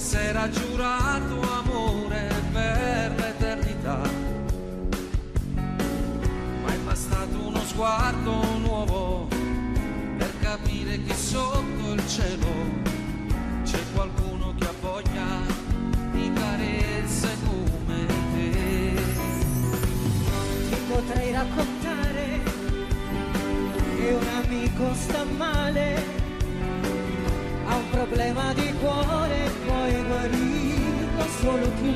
s'era giurato amore per l'eternità, ma è bastato uno sguardo nuovo per capire che sotto il cielo c'è qualcuno che ha voglia di carezze come te. Ti potrei raccontare che un amico sta male, ha un problema di cuore, puoi guarirlo solo tu,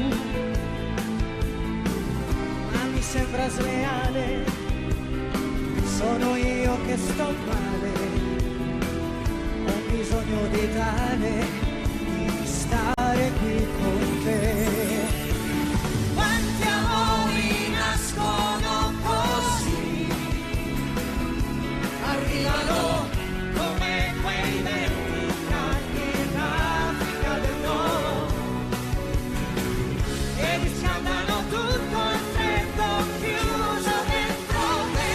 ma mi sembra sleale, sono io che sto male, ho bisogno di tale, di stare qui con te. Quanti amori nascono così, arrivano come quei venti caldi in Africa del Nord, e riscaldano tutto il freddo chiuso dentro te,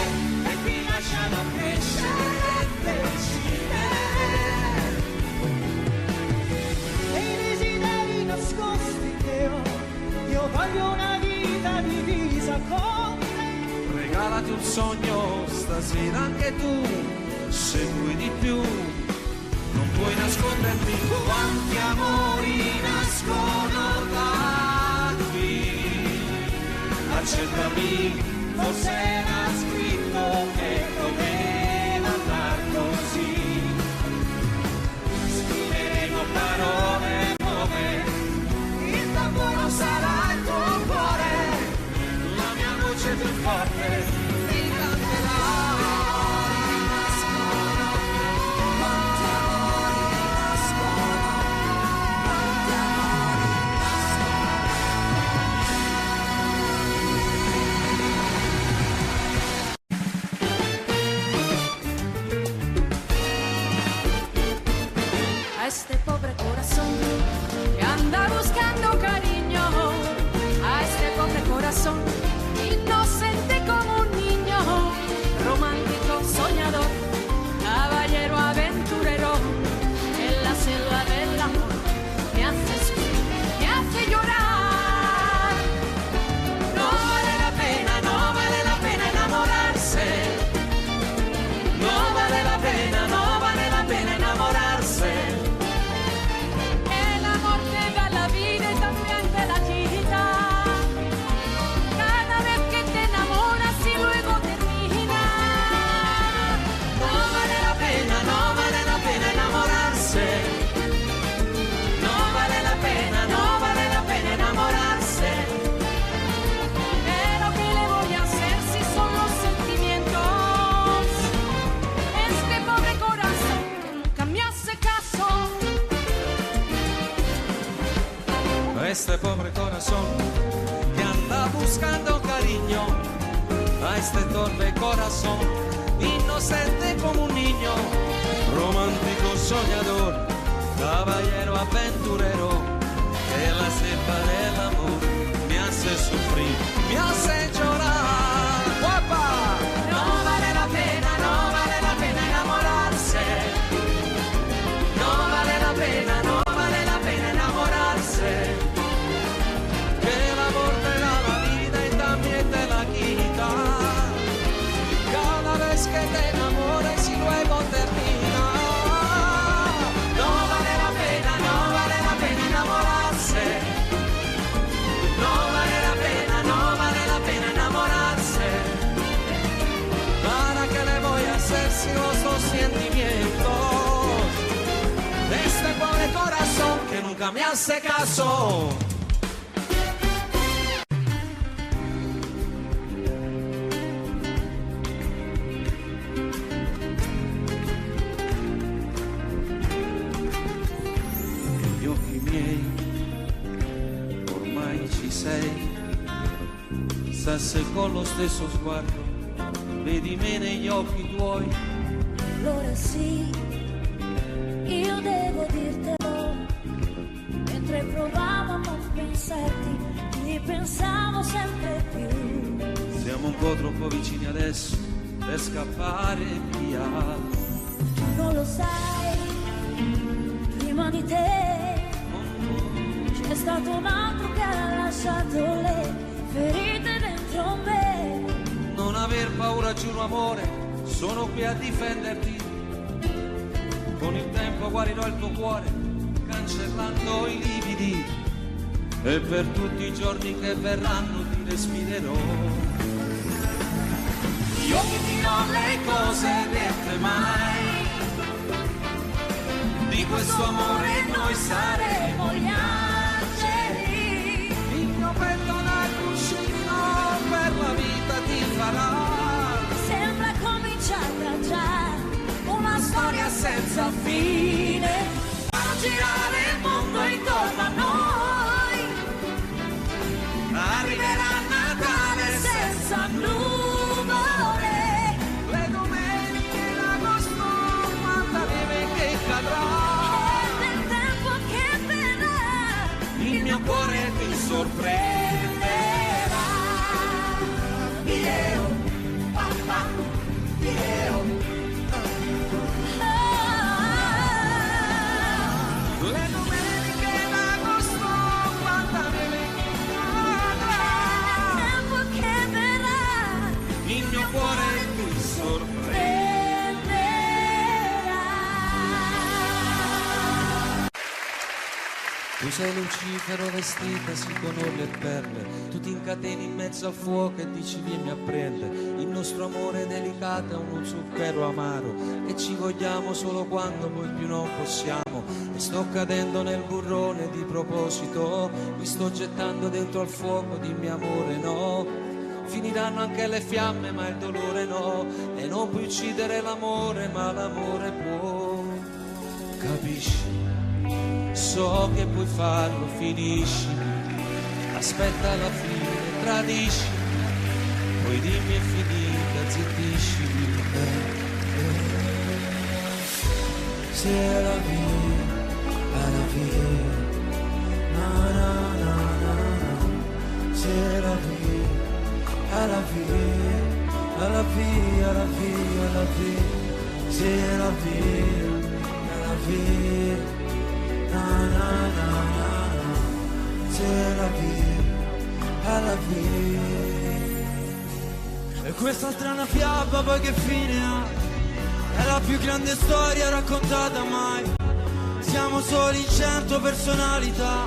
e ti lasciano crescere e decidere. E i desideri nascosti che ho, io voglio una vita divisa con te. Regalati un sogno stasera anche tu, se vuoi di più non puoi nascondermi. Quanti amori nascono da qui, Accettami, forse era scritto che doveva andar così. Scriveremo parole nuove, il tamburo sarà il tuo cuore, la mia voce più forte ti canterà. Quanti amori nascono, quanti amori A este pobre corazón que anda buscando cariño, a este pobre corazón inocente como un niño, romántico, soñador, caballero aventurero, en la selva del amor me hace sufrir, me hace llorar. No vale la pena, no vale la pena enamorarse. No vale la pena, no vale la pena enamorarse. El amor te da la vida y también te la quita. Cada vez que te enamoras y luego termina. No vale la pena, no vale la pena enamorarse. No vale la pena, no vale la pena enamorarse. Pero ¿qué le voy a hacer si son los sentimientos? Este pobre corazón que nunca me hace caso. Este pobre corazón que anda buscando cariño, a este torpe corazón inocente como un niño, romántico soñador, caballero aventurero, que la cepa del amor me hace sufrir, me hace llorar. ¡Guapa! No vale la pena, no vale la pena enamorarse. No vale la pena, no vale la pena enamorarse. Que el amor te da la vida y también te la quita. Cada vez que te enamores y luego termina. No vale la pena, no vale la pena enamorarse. No vale la pena, no vale la pena enamorarse. ¿Para qué le voy a hacer si los dos sentimientos de este pobre corazón que nunca me hace caso? Negli occhi miei ormai ci sei, se con lo stesso sguardo vedi me negli occhi tuoi. Allora sì, io devo dirtelo, mentre provavo a non pensarti, ti pensavo sempre più. Siamo un po' troppo vicini adesso per scappare via. Tu non lo sai, prima di te stato un altro che ha lasciato le ferite dentro me. Non aver paura, giuro amore, sono qui a difenderti. Con il tempo guarirò il tuo cuore, cancellando i lividi, e per tutti i giorni che verranno ti respirerò. Io che dirò le cose dette mai, di questo amore noi saremo gli angeli. Il mio petto da cuscino per la vita ti farà. Sembra cominciata già una storia senza fine. Fanno girare il mondo intorno a noi. Arriverà Natale senza nuvole. Le domeniche d'agosto, quanta neve che cadrà. E del tempo che verrà Il mio cuore ti sorprenderà. Io, papà, io. Le domeniche d'agosto, quanta neve che cadrà. Tempo che verrà, Il mio cuore ti sorprenderà. Tu sei Lucifero vestitasi con orle e perle, tu ti incateni in mezzo al fuoco e dici vieni a prendere. Il nostro amore delicato è uno zucchero amaro, che ci vogliamo solo quando poi più non possiamo. E sto cadendo nel burrone di proposito, mi sto gettando dentro al fuoco, dimmi amore no. Finiranno anche le fiamme ma il dolore no, e non puoi uccidere l'amore ma l'amore può. Capisci? So che puoi farlo, finiscimi, aspetta la fine, tradiscimi, poi dimmi è finita, zittiscimi. C'est la vie, la vie, na na na na na. C'est la vie, la vie, la vie, la vie, la vie. C'est la vie, la vie. Na na na na na, c'est la vie. E questa strana fiaba poi che fine ha? È la più grande storia raccontata mai. Siamo soli in 100 personalità,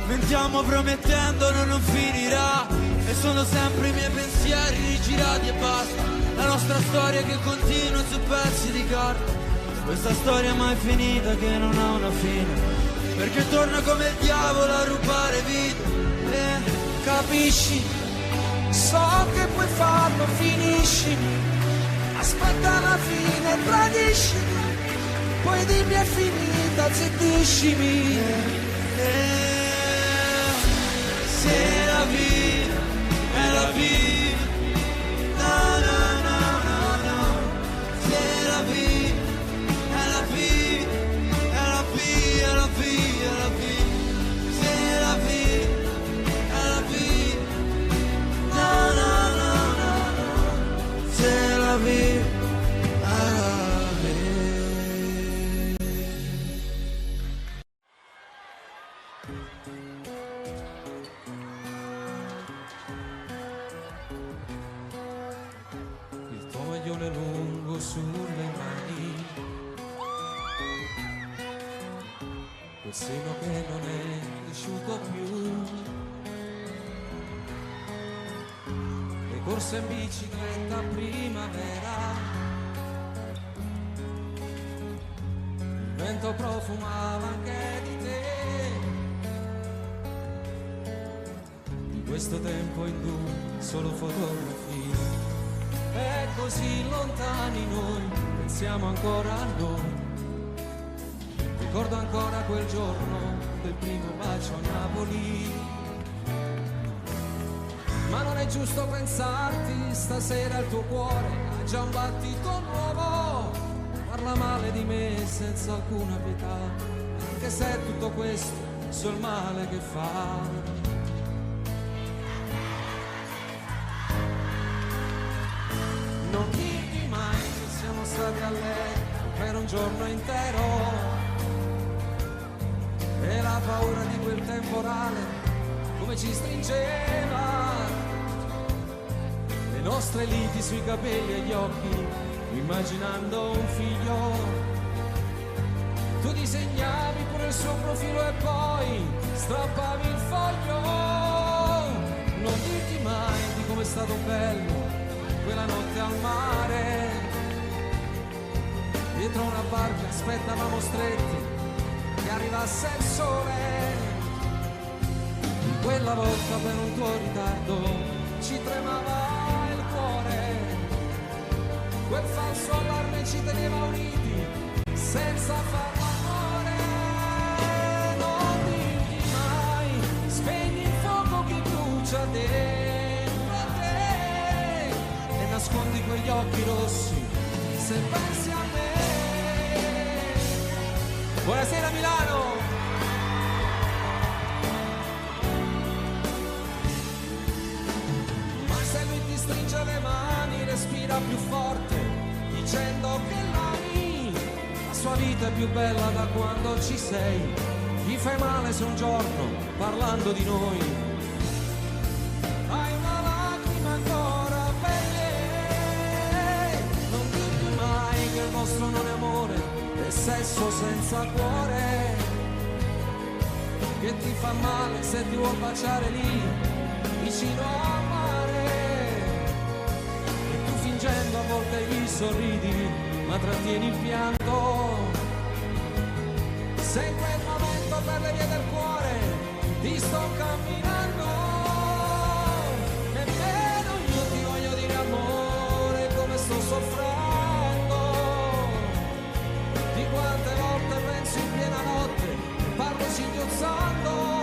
mentiamo promettendo non finirà. E sono sempre i miei pensieri rigirati e basta. La nostra storia che continua su pezzi di carta. Questa storia mai finita che non ha una fine, perché torna come il diavolo a rubare vita. Capisci? So che puoi farlo, finiscimi, aspetta la fine, tradiscimi, poi dimmi è finita, zittiscimi. C'est la vie, è la vie, na na na na na. C'est la vie, è la vie, è la vie, è la vie, è la vie. C'est la vie, è la vie, na na na na na. C'est la vie, è la vie. Il tuo maglione lungo sulle mani, quel seno che non è cresciuto più, le corse in bicicletta a primavera, il vento profumava anche di te. Di questo tempo in cui solo fotografie, e così lontani noi, pensiamo ancora a noi. Ricordo ancora quel giorno del primo bacio a Napoli. Ma non è giusto pensarti, stasera il tuo cuore ha già un battito nuovo. Parla male di me senza alcuna pietà, anche se è tutto questo so il male che fa. Non dirmi mai che siamo stati a letto per un giorno intero, e la paura di quel tempo temporale, come ci stringeva, le nostre liti sui capelli e gli occhi, immaginando un figlio. Tu disegnavi pure il suo profilo e poi strappavi il foglio. Non dirti mai di com'è stato bello quella notte al mare. Dietro una barca aspettavamo stretti che arrivasse il sole. Quella volta per un tuo ritardo ci tremava il cuore. Quel falso allarme ci teneva uniti senza far l'amore. Non dirgli mai, spegni il fuoco che brucia dentro a te e nascondi quegli occhi rossi se pensi a me. Buonasera Milano! Ma se lui ti stringe le mani, respira più forte, dicendo che l'ami, la sua vita è più bella da quando ci sei. Gli fai male se un giorno, parlando di noi, hai una lacrima ancora per lei. Non dirgli mai che il vostro non è amore, è sesso senza cuore, che ti fa male se ti vuol baciare lì vicino al mare. E tu fingendo a volte gli sorridi ma trattieni il pianto. Se in quel momento per le vie del cuore ti sto camminando, nemmeno io ti voglio dire amore come sto soffrendo. Di quante volte penso in piena notte, parlo singhiozzando.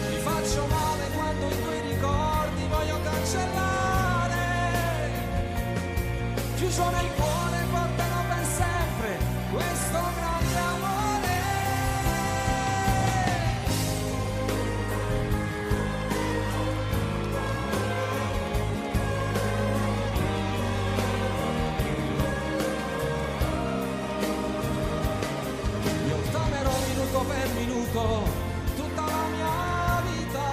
Ti faccio male quando i tuoi ricordi voglio cancellare. Chiuso nel cuore porterò per sempre questo grande amore. Io t'amerò minuto per minuto tutta la mia vita.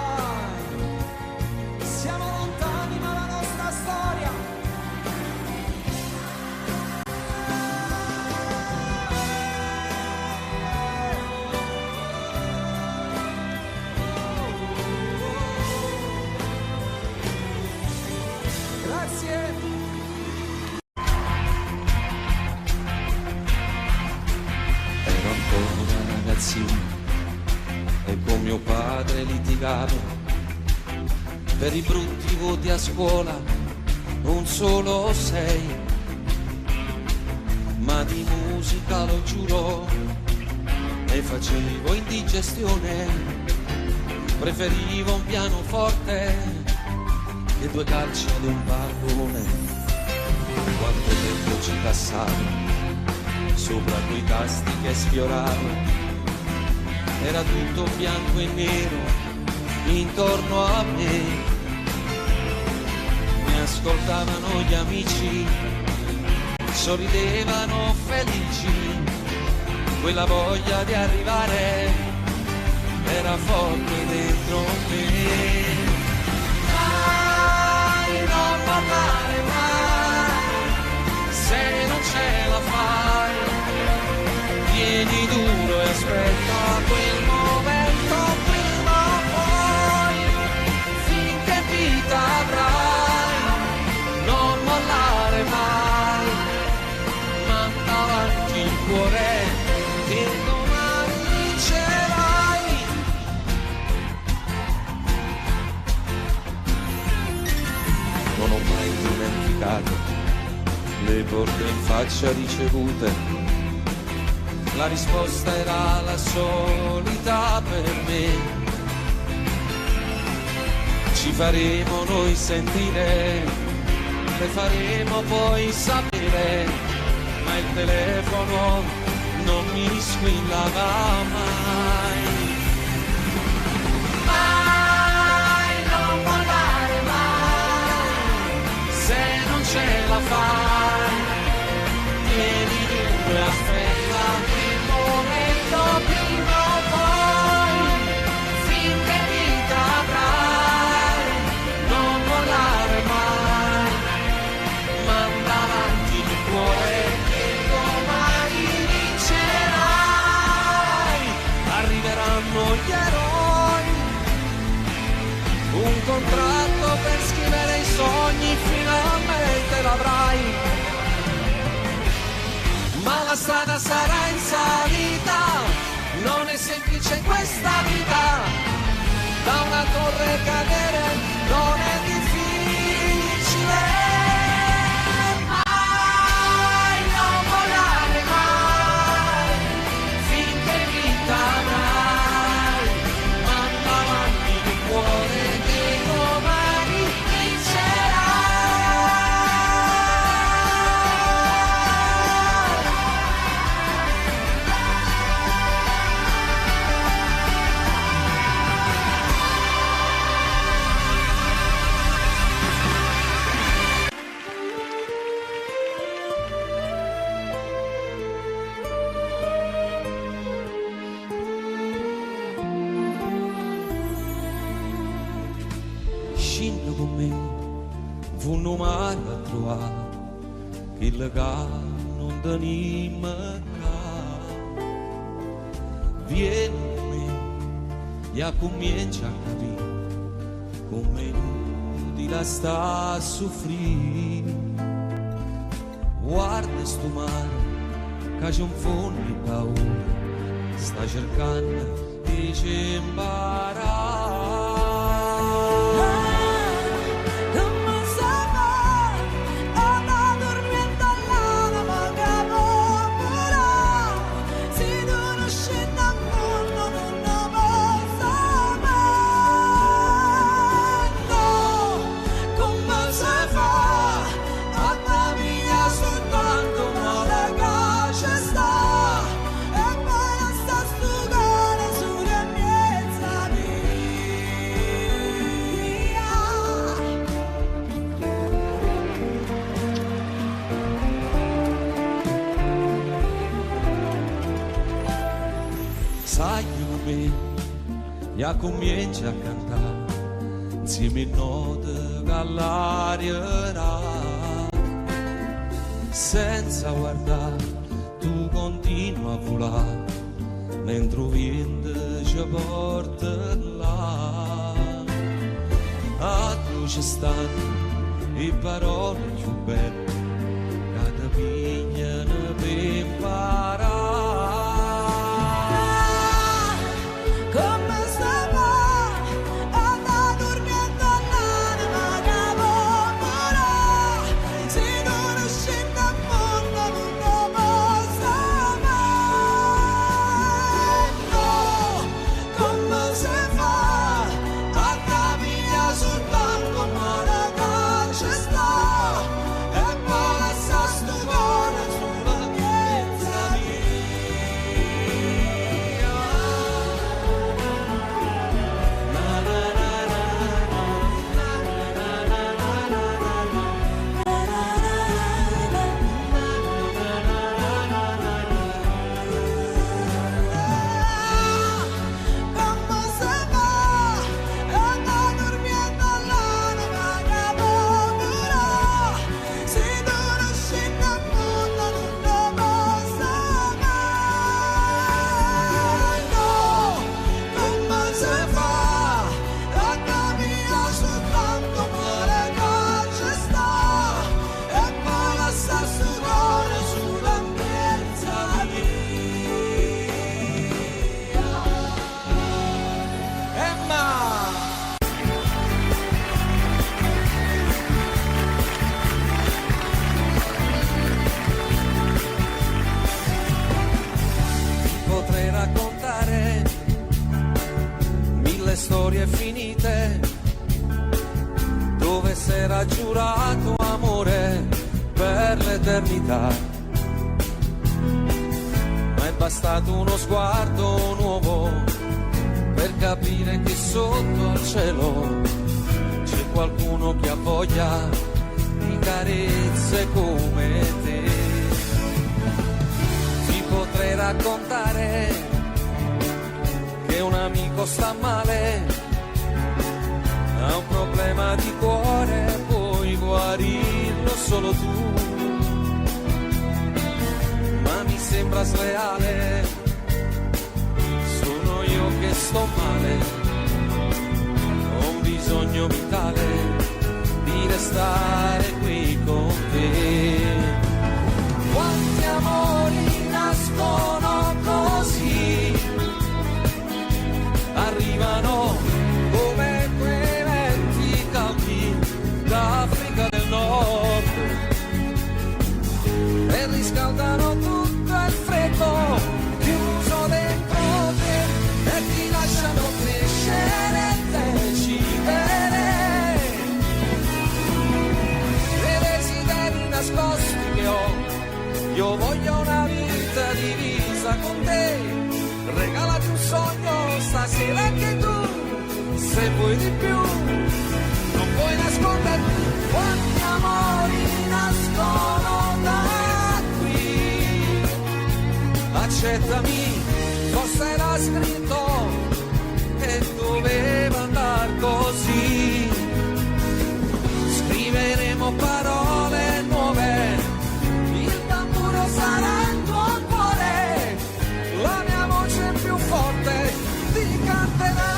Siamo lontani ma la nostra storia e con mio padre litigavo per i brutti voti a scuola, non solo 6, ma di musica lo giuro ne facevo indigestione. Preferivo un pianoforte che 2 calci ad un pallone. Quanto tempo ci passavo sopra quei tasti che sfioravo, era tutto bianco e nero intorno a me. Mi ascoltavano gli amici, sorridevano felici, quella voglia di arrivare era forte dentro me. Mai non parlare mai, se non ce la fai, tieni duro e aspetta quel momento, prima o poi, finché vita avrai, non mollare mai, manda avanti il cuore che domani vincerai. Non ho mai dimenticato le porte in faccia ricevute. La risposta era la solita per me. Ci faremo noi sentire, le faremo poi sapere, ma il telefono non mi squillava mai. Mai non mollare mai, se non ce la fai, tieni duro e aspetta il momento, prima o poi, scriveranno gli eroi un contratto per scrivere i sogni, finalmente l'avrai. Ma la strada sarà in salita, non è semplice questa vita, da una torre cadere non è difficile. Mai non volare mai, finché vita avrai, manda avanti il cuore che domani vincerà. Scinno con me, fu un mare a trovare, che il non tenima ca. Vieni con me, ja comincia a capire, come ti la sta a soffrire. Guarda sto mare, che c'è un fondo di paura, sta cercando di ci imparare. Sai come ja comincia a cantare insieme a note che all'aria, senza guardare tu continua a volare mentre il vento ci porta là. A tu ci stanno le parole più belle che ti pigliano per imparare. Storie finite dove s'era giurato amore per l'eternità, ma è bastato uno sguardo nuovo per capire che sotto al cielo c'è qualcuno che ha voglia di carezze come te. Ti potrei raccontare che un amico sta male, ha un problema di cuore, puoi guarirlo solo tu. Ma mi sembra sleale, sono io sogno vitale di restare qui con te. Quanti amori nascono così, arrivano come quei venti caldi d'Africa del Nord e riscaldano tutto il freddo chiuso dentro te e ti lasciano crescere e decidere dei desideri nascosti che ho. Io voglio una vita divisa con te, regalati un sogno stasera anche tu, se vuoi di più non puoi nasconderti. Quanti amori nascono da qui, accettami, forse era scritto e doveva andar così. Scriveremo parole nuove, il tamburo sarà il tuo cuore, la mia voce più forte ti canterà.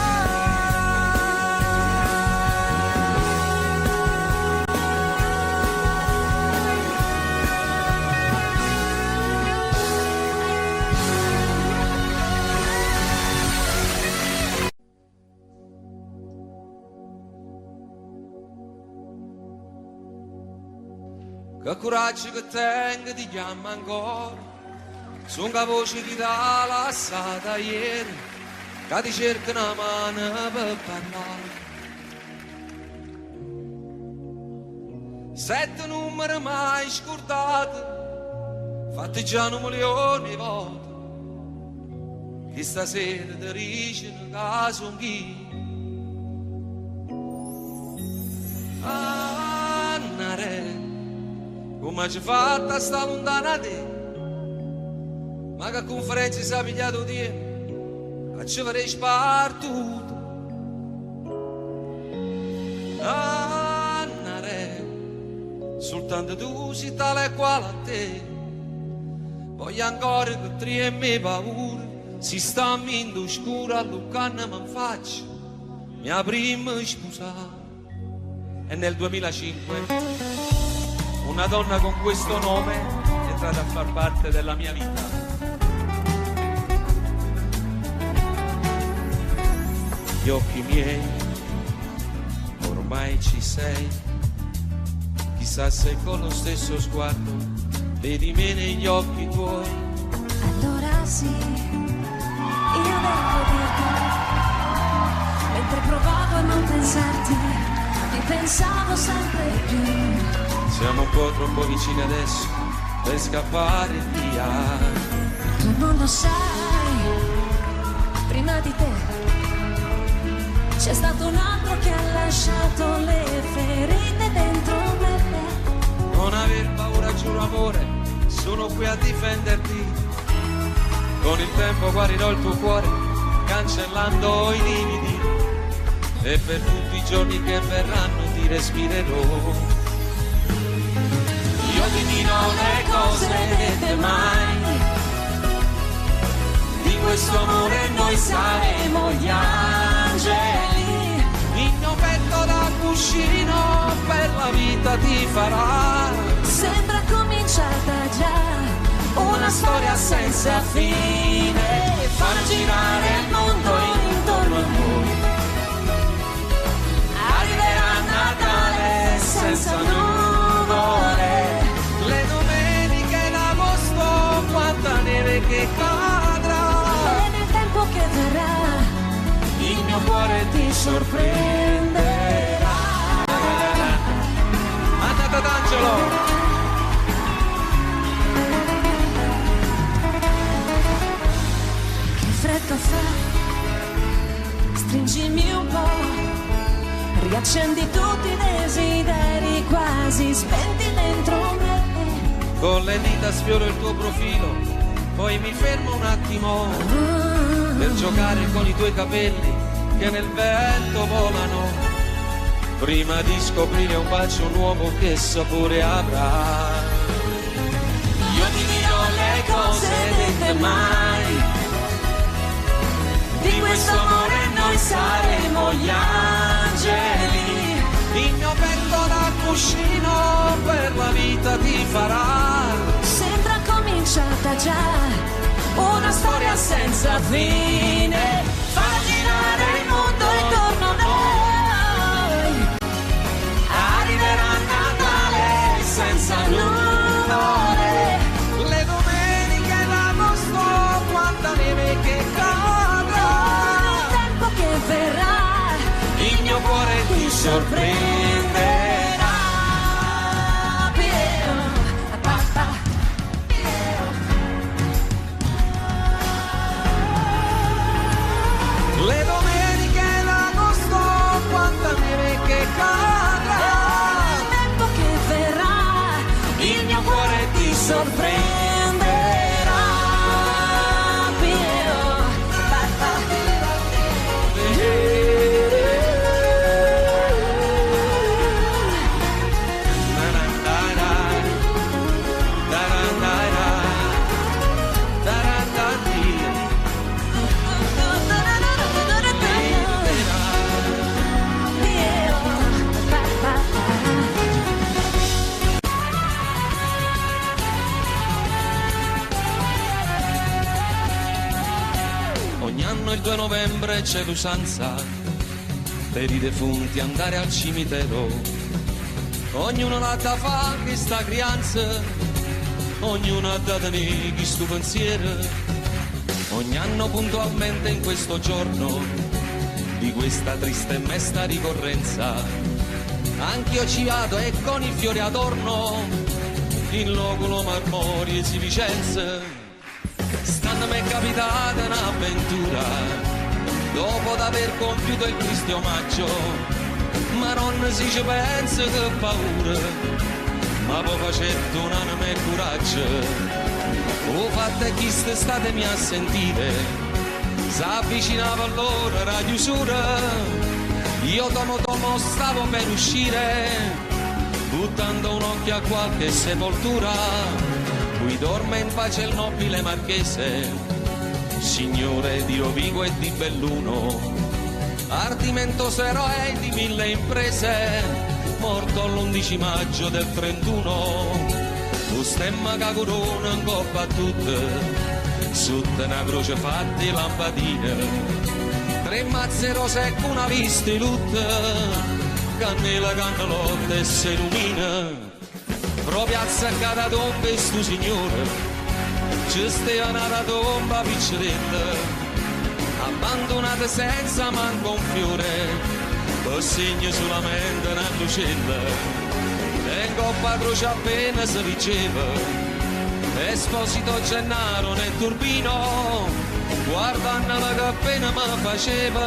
Che coraggio che tengo ti chiamo ancora, sono la voce che ti ha lasciata ieri, che ti cerca una mano per parlare. 7 numeri mai scordati, fatti già 1 milione di volte, che stasera ti dicono che sono chi. Annare, come ci fatta sta lontana te, ma che conferenza si è pigliato te, che ci farei spartuto. Annare, soltanto tu sei tale e quale a te, poi ancora che tremi paura, si sta in scura, all'uccanna mi faccio, mia prima sposata. E nel 2005 una donna con questo nome è entrata a far parte della mia vita. Gli occhi miei, ormai ci sei, chissà se con lo stesso sguardo vedi me negli occhi tuoi. Allora sì, io devo dirti, mentre provavo a non pensarti, ti pensavo sempre più. Siamo un po' troppo vicini adesso per scappare via. Tu non lo sai, prima di te c'è stato un altro che ha lasciato le ferite dentro me. Non aver paura, giuro amore, sono qui a difenderti. Con il tempo guarirò il tuo cuore, cancellando i lividi, e per tutti i giorni che verranno ti respirerò. Io ti dirò le cose dette mai, di questo amore noi saremo gli angeli. Il mio petto da cuscino per la vita ti farà. Sembra cominciata già Una storia senza fine, far girare il mondo intorno a noi. Arriverà Natale senza nuvole, le domeniche d'agosto, quanta neve che cadrà. e nel tempo che verrà Il mio cuore ti sorprenderà. Andate ad Angelo. che freddo fa, stringimi un po', riaccendi tutti i desideri quasi spenti dentro me. Con le dita sfioro il tuo profilo, poi mi fermo un attimo per giocare con i tuoi capelli che nel vento volano, prima di scoprire un bacio nuovo che sapore avrà. Io ti dirò le cose dette mai, di questo amore noi saremo gli angeli. il mio petto da cuscino per la vita ti farà. Sembra cominciata già una storia senza fine, fa girare il mondo intorno a noi. Arriverà Natale senza nuvole, Le domeniche d'agosto, quanta neve che cadrà. il tempo che verrà, Il mio cuore ti sorprenderà. Le domeniche d'agosto, quanta neve che cadrà. Il tempo che verrà, il mio cuore ti sorprenderà. Ogni anno il 2 novembre c'è l'usanza per i defunti andare al cimitero. Ognuno ha da fa che sta crianza, ognuno ha da tenere chi sto pensiero. Ogni anno puntualmente in questo giorno di questa triste e mesta ricorrenza, anch'io ci vado e con i fiori adorno in loculo marmori e si Vicenza. Stanno mi è capitata un'avventura dopo d'aver compiuto il triste omaggio, ma non si ci pensa che paura, ma poi facendo un'anima e coraggio. O fatte chi statemi a sentire, s'avvicinava allora la chiusura, io tomo stavo per uscire, buttando un occhio a qualche sepoltura. Qui dorme in pace il nobile marchese, signore di Rovigo e di Belluno, ardimentoso eroe di 1000 imprese, morto l'11 maggio del 31. Lo stemma che corona in coppa a tutte, sotto una croce fatti lampadine, 3 mazze rose con una vista di lutto, cannella, cannellotta e se illumina. Proprio azzaccata tomba e stu signore, ci stava una tomba picceretta, abbandonata senza manco un fiore, per segno solamente una lucella, e in coppa a croce appena si diceva, Esposito Gennaro nel turbino, guardando che appena mi faceva,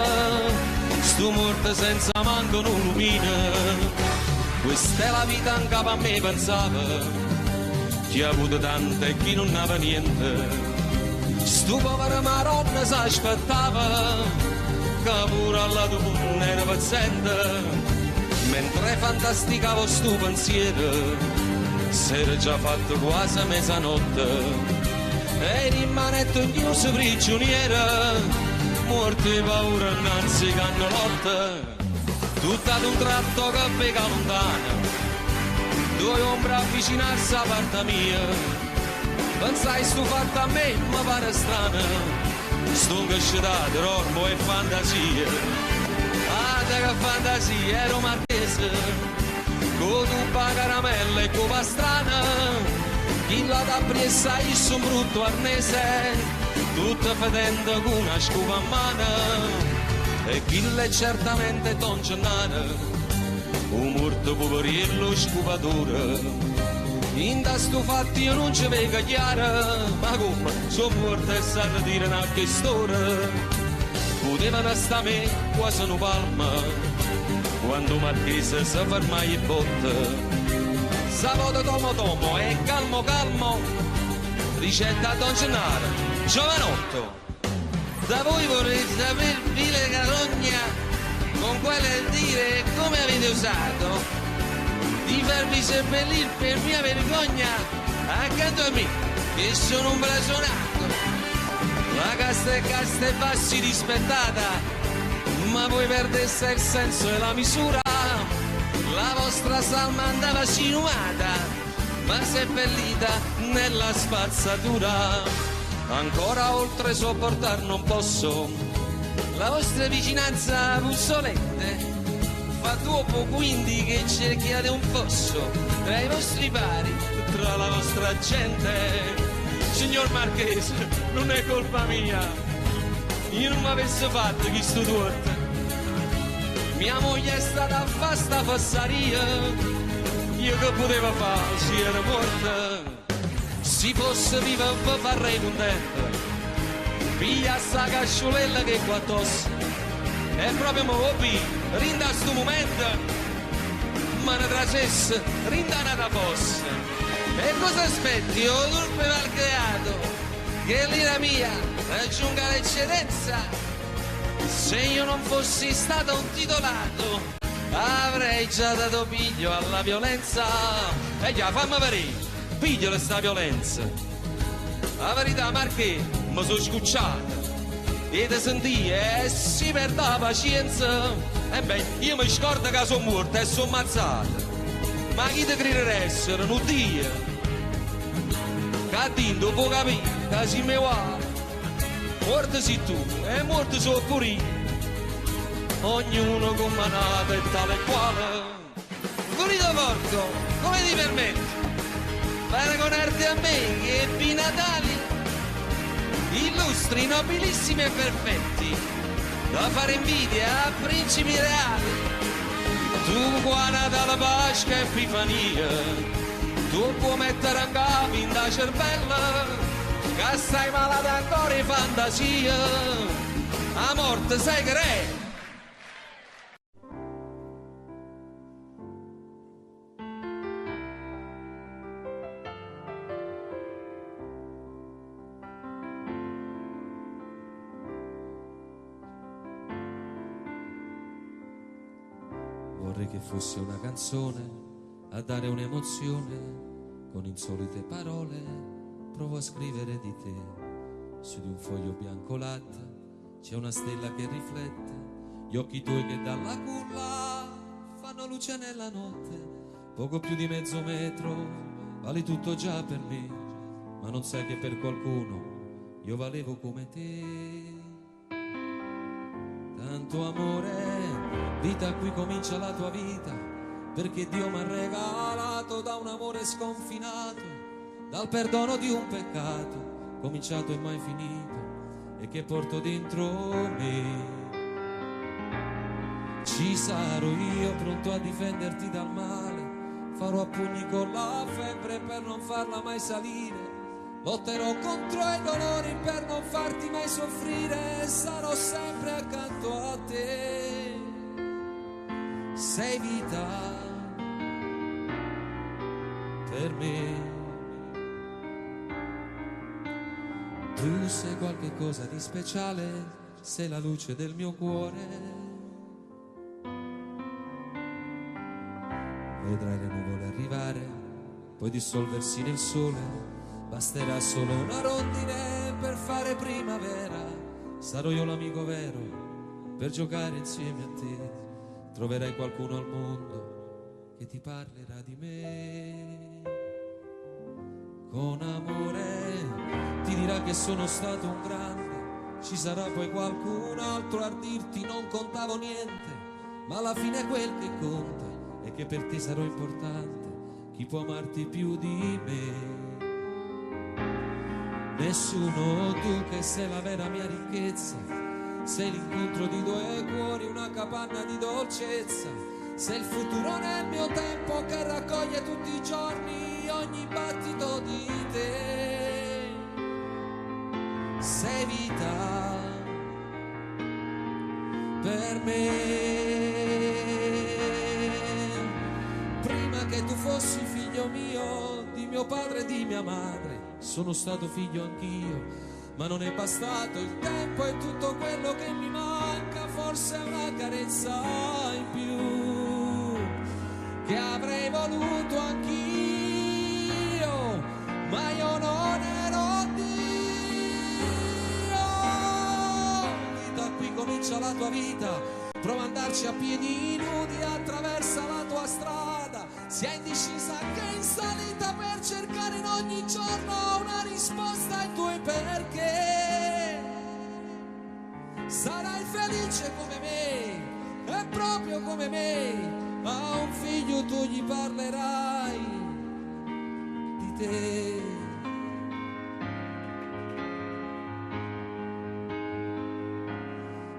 stu morto senza manco un lumina. Questa è la vita in capo a me pensava, chi ha avuto tanto e chi non aveva niente. Stu povero maronna s'aspettava, che pure alla tua era paziente. Mentre fantasticavo stu pensiero, s'era già fatto quasi mezzanotte. E in manetto chiuso prigioniera, morte e paura innanzi cannolotte. Tutto ad un tratto che vega lontana, 2 ombre avvicinarsi a parte mia. Pensai stu fatto a me, ma pare strano, sto cascetato, ormo e fantasia. Ah, che fantasia, ero marchese, con tuppa caramella e con pastrana, chi la da presa io un brutto arnese, tutta fedendo con una scupa a mano. E chi l'è certamente Don Gennaro, un morto poveriello scupatore. In da sto fatto io non ci vedo chiaro, ma come sono morto e sa dire una storia. Potevano sta me quasi una palma, quando Marchese si ferma in botte. Sabato tomo e calmo, ricetta Don Gennaro, giovanotto. Da voi vorrei sapere, vile carogna, con quale dire come avete usato di farvi seppellire per mia vergogna accanto a me, che sono un blasonato. La casta e bassi rispettata, ma voi perdeste il senso e la misura. La vostra salma andava sinuata, ma seppellita nella spazzatura. Ancora oltre sopportar non posso la vostra vicinanza puzzolente. Fa troppo quindi che cerchiate un fosso tra i vostri pari, tra la vostra gente. Signor Marchese, non è colpa mia, io non mi avessi fatto questo torto. Mia moglie è stata a fare sta fassaria, io che potevo fare, si era morta. Si fosse viva per farei contento, piglia sta casciolella che qua tosse, e proprio mi vuoi rinda sto momento, ma ne trasesse rinda nata fosse. E cosa aspetti, o turpe malcreato, che l'ira mia raggiunga l'eccedenza? Se io non fossi stato un titolato, avrei già dato piglio alla violenza. E già, fammi vedere, piglio sta violenza. La verità, Marche, mi sono scucciato. E te sentì, e si perde la pazienza. E beh, io mi scordo che sono morto e sono ammazzato. Ma chi te crederessero, non Dio? Che tinto può capire, che si mi va. Morto sei tu, e morto sono pure io. Ognuno con manata e tale quale. Curito porco, come ti permetti? Paragonarti a me che ebbi Natali illustri, nobilissimi e perfetti, da fare invidia a principi reali. Tu qua Natale, Pasqua e Epifania, tu puoi mettere a capo in da cervella, che stai malata ancora in fantasia, a morte sai che è. Vorrei che fosse una canzone a dare un'emozione, con insolite parole provo a scrivere di te. Su di un foglio bianco latte c'è una stella che riflette gli occhi tuoi che dalla culla fanno luce nella notte. Poco più di mezzo metro, vali tutto già per me, ma non sai che per qualcuno io valevo come te. Tanto amore, vita, qui comincia la tua vita, perché Dio mi ha regalato da un amore sconfinato, dal perdono di un peccato cominciato e mai finito, e che porto dentro me. Ci sarò io pronto a difenderti dal male, farò a pugni con la febbre per non farla mai salire, lotterò contro i dolori per non farti mai soffrire, e sarò sempre accanto a te. Sei vita per me, tu sei qualche cosa di speciale, sei la luce del mio cuore. Vedrai le nuvole arrivare, poi dissolversi nel sole, basterà solo una rondine per fare primavera. Sarò io l'amico vero per giocare insieme a te, troverai qualcuno al mondo che ti parlerà di me. Con amore ti dirà che sono stato un grande, ci sarà poi qualcun altro a dirti non contavo niente, ma alla fine quel che conta è che per te sarò importante, chi può amarti più di me? Nessuno, tu che sei la vera mia ricchezza, sei l'incontro di due cuori, una capanna di dolcezza, sei il futuro nel mio tempo che raccoglie tutti i giorni ogni battito di te. Sei vita per me. Prima che tu fossi figlio mio, di mio padre e di mia madre, sono stato figlio anch'io, ma non è bastato il tempo e tutto quello che mi manca, forse una carezza in più che avrei voluto anch'io, ma io non ero Dio. Vita, qui comincia la tua vita, prova ad andarci a piedi nudi, attraversa la tua strada, sia indecisa che in salita per cercare in ogni giorno una risposta ai tuoi perché. Sarai felice come me, e proprio come me, a un figlio tu gli parlerai di te.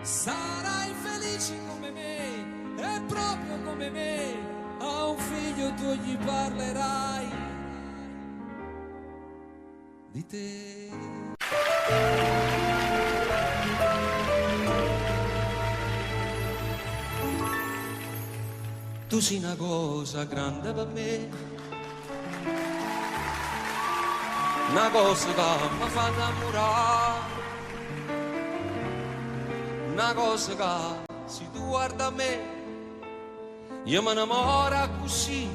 Sarai felice come me, e proprio come me, a un figlio tu gli parlerai di te. Tu sei una cosa grande per me, una cosa che mi fa innamorare, una cosa che se tu guarda a me, io mi innamoro così,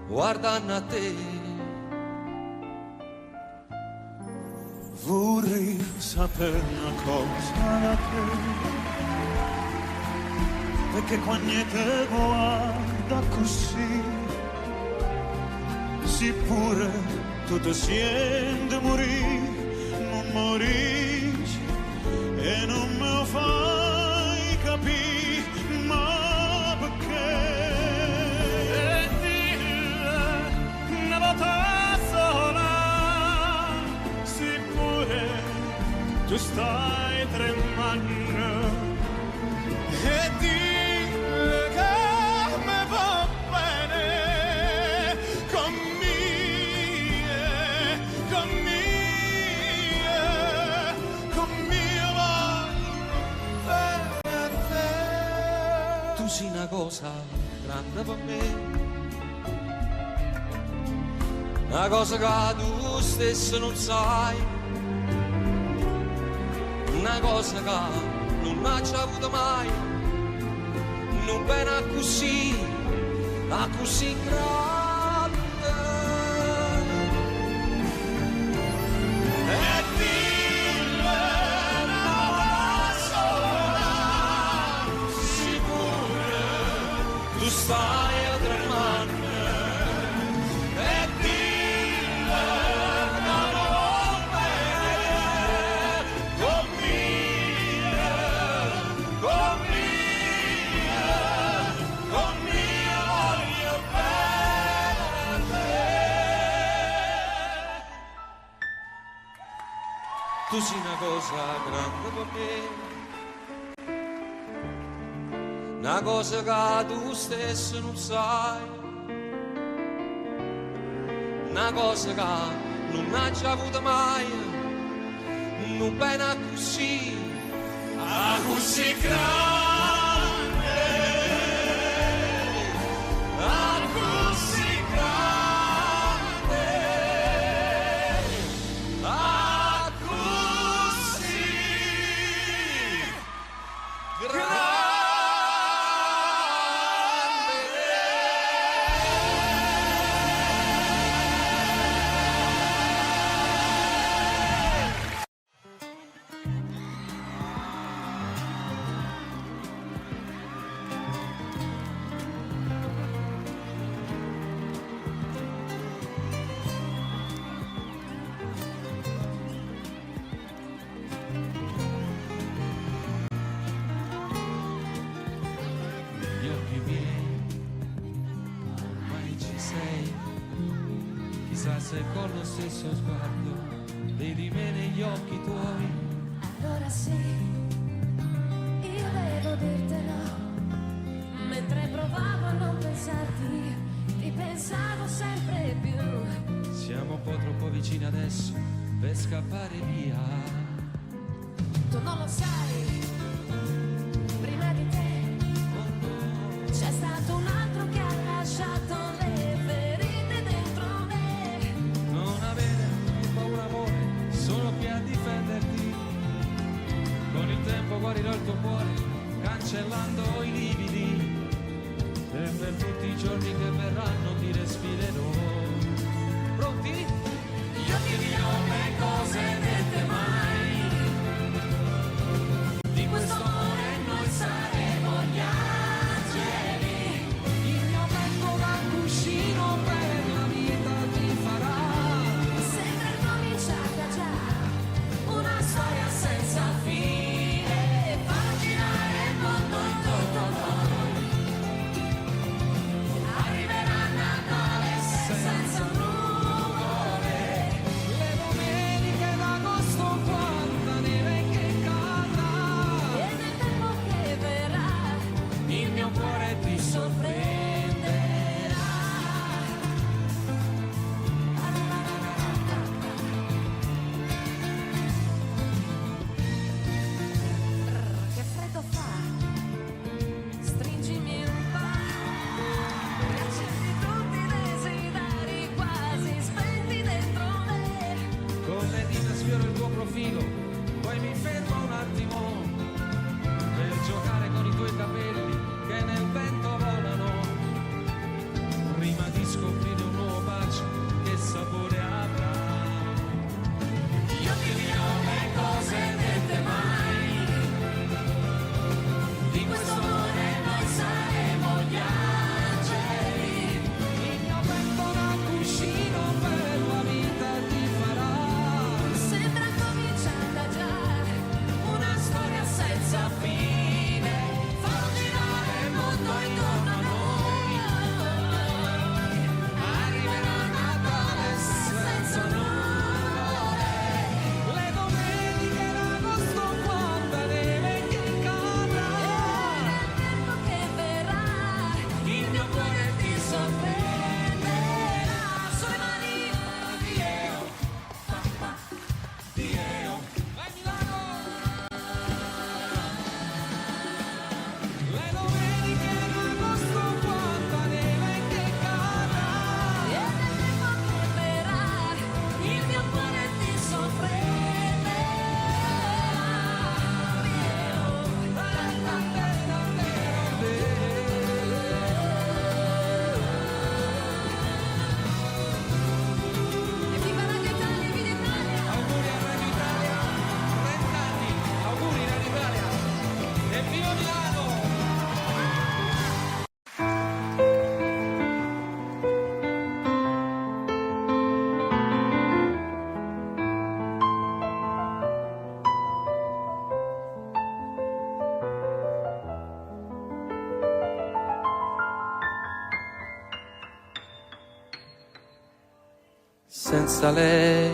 guardando a te. Vorrei sapere una cosa da te, perché quando te guarda così, sì pure tu ti senti morire, non morisci e non me lo fai capire, ma perché? E dille una volta sola, sì pure tu stai tremando, e dille che me va bene con mie voglio bene a te. Tu sei una cosa grande per me, una cosa che tu stesso non sai, una cosa che non ha già avuto mai, non bene così, ma così grande. E dille una sola, sicura Tu stai a tremare, e dille non va bene con mie voglio bene a te. tu sei una cosa grande per me, una cosa che tu stesso non sai, una cosa che non ha già avuto mai, non bene così, Così grande, così grande, così grande. gli occhi miei, ormai ci sei, chissà se con lo stesso sguardo vedi me negli occhi tuoi. Allora sì, io devo dirtelo, mentre provavo a non pensarti, ti pensavo sempre più. Siamo un po' troppo vicini adesso per scappare via. Tu non lo sai, prima di te c'è stato un altro che ha lasciato le ferite dentro me. Non avere paura amore, sono qui a difenderti. Con il tempo guarirò il tuo cuore, cancellando i lividi. E per tutti i giorni che verranno ti respirerò. Pronti? Io ti dirò le cose dette mai, di questo amore noi saremo senza lei.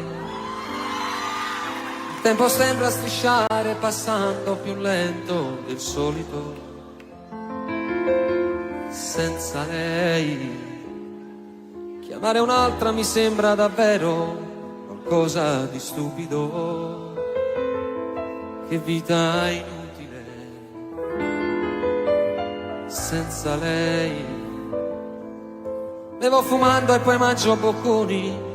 Il tempo sembra strisciare passando più lento del solito, senza lei. Chiamare un'altra mi sembra davvero qualcosa di stupido. Che vita inutile senza lei. Bevo fumando e poi mangio bocconi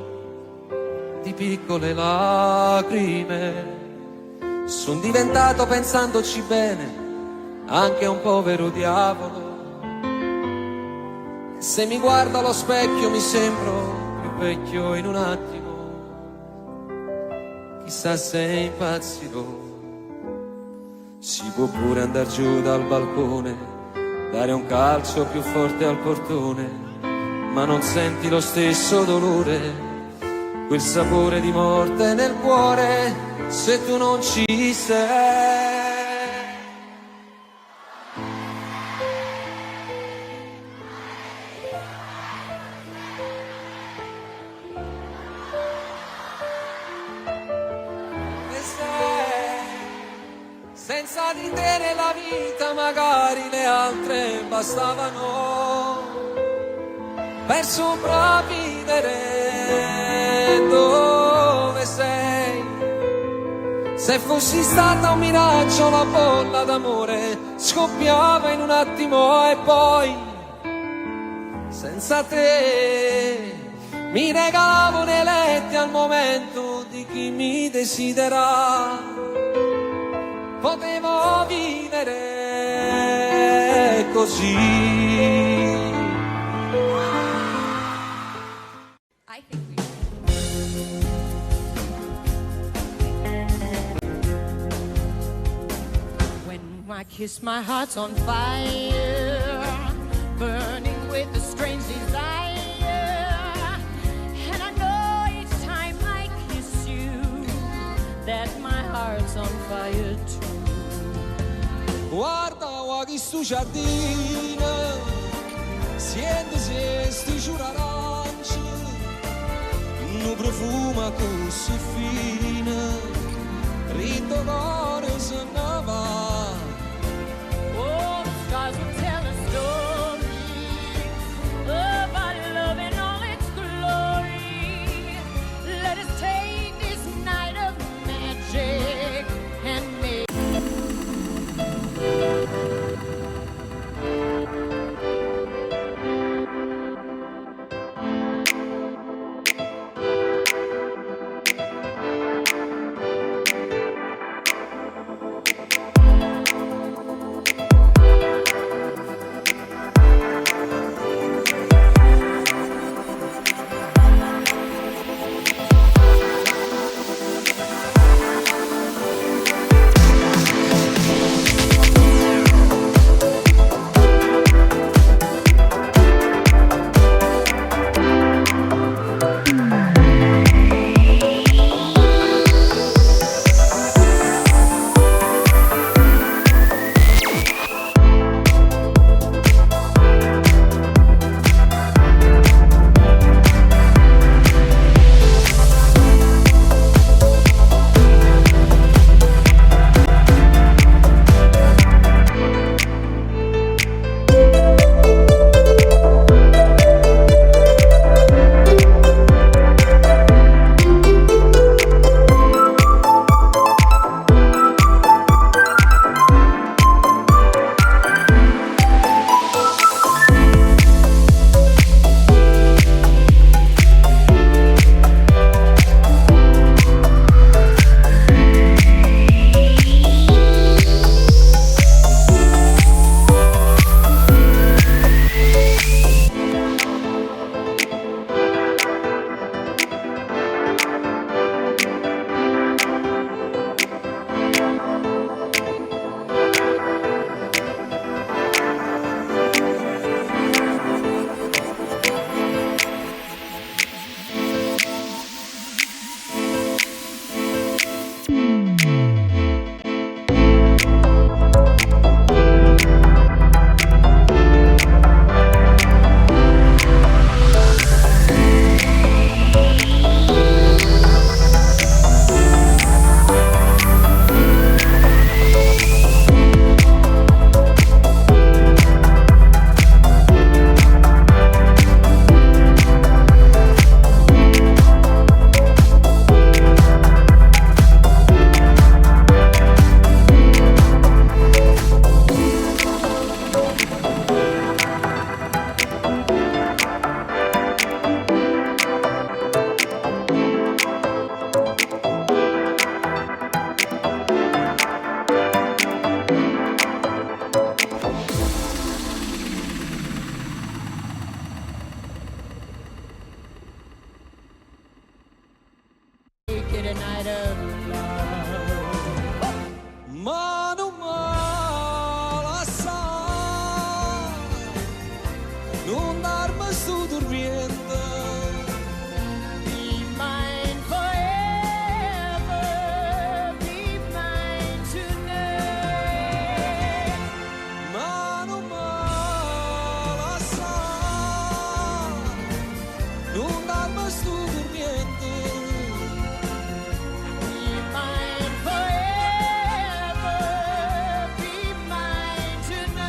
di piccole lacrime. Son diventato, pensandoci bene, anche un povero diavolo. Se mi guardo allo specchio mi sembro più vecchio in un attimo. Chissà se impazzirò. Si può pure andar giù dal balcone, dare un calcio più forte al portone, ma non senti lo stesso dolore, quel sapore di morte nel cuore, se tu non ci sei. Senza di te nella vita magari le altre bastavano per sopravvivere. Dove sei? Se fossi stata un miraggio la bolla d'amore scoppiava in un attimo e poi senza te mi regalavo nei letti al momento di chi mi desidera. Potevo vivere così. I think we When I kiss, my heart's on fire, burning with a strange desire. And I know each time I kiss you that my heart's on fire too. Guarda, guarda sto giardino, siente se sti giuro aranci, un profumo così fine, ritto cuore se ne va. Oh, the stars will tell a story of our love in all its glory. Let us take this night of magic and make sto dormiendo. Be mine forever, be mine tonight. Ma non mi lasciare, non darmi sto dormiendo. Be mine forever, be mine tonight.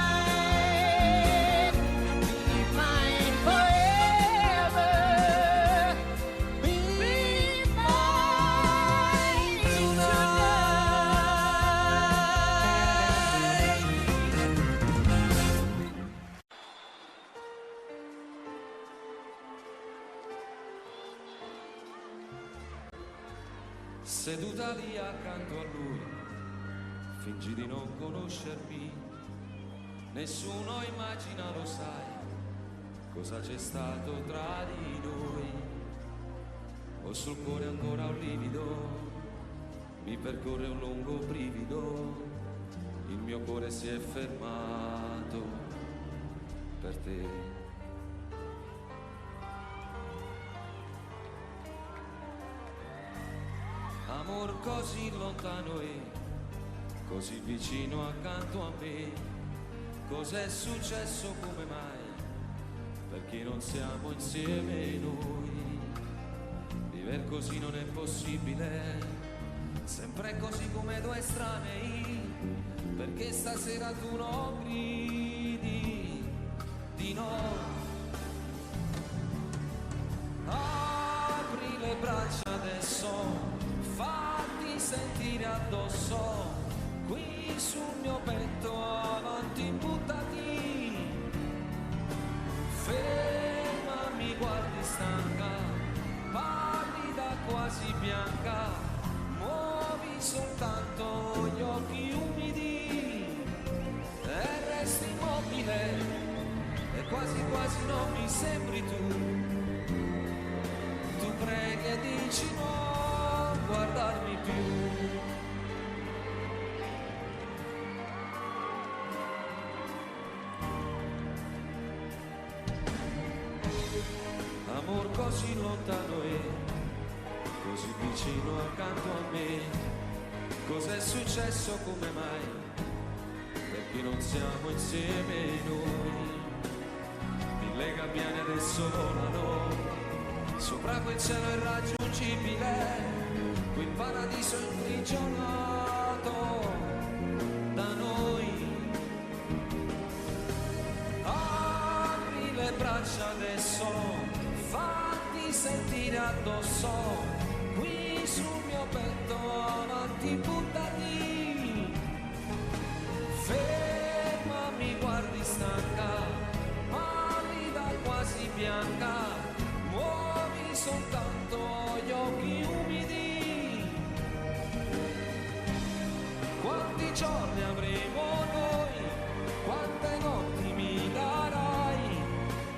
Be mine forever, be mine Seduta lì accanto a lui, fingi di non conoscermi. Nessuno immagina, lo sai, cosa c'è stato tra di noi. Ho sul cuore ancora un livido, mi percorre un lungo brivido. Il mio cuore si è fermato per te. Amor così lontano e così vicino accanto a me. Cos'è successo, come mai? Perché non siamo insieme noi? Vivere così non è possibile, sempre così come due estranei. Perché stasera tu non gridi di no. Apri le braccia adesso, fatti sentire addosso, qui sul mio petto, avanti buttati. Ferma, mi guardi stanca, pallida quasi bianca, muovi soltanto gli occhi umidi e resti immobile e quasi quasi non mi sembri tu. Tu preghi e dici no, guardarmi più. Amor così lontano e così vicino accanto a me. Cos'è successo, come mai? Perché non siamo insieme noi. Mille gabbiani adesso volano sopra quel cielo irraggiungibile, quel paradiso imprigionato da noi. Apri le braccia adesso, fatti sentire addosso, qui sul mio petto, avanti buttati. Ferma, mi guardi stanca, pallida quasi bianca, muovi soltanto gli occhi umidi. Quanti giorni avremo noi, quante notti mi darai,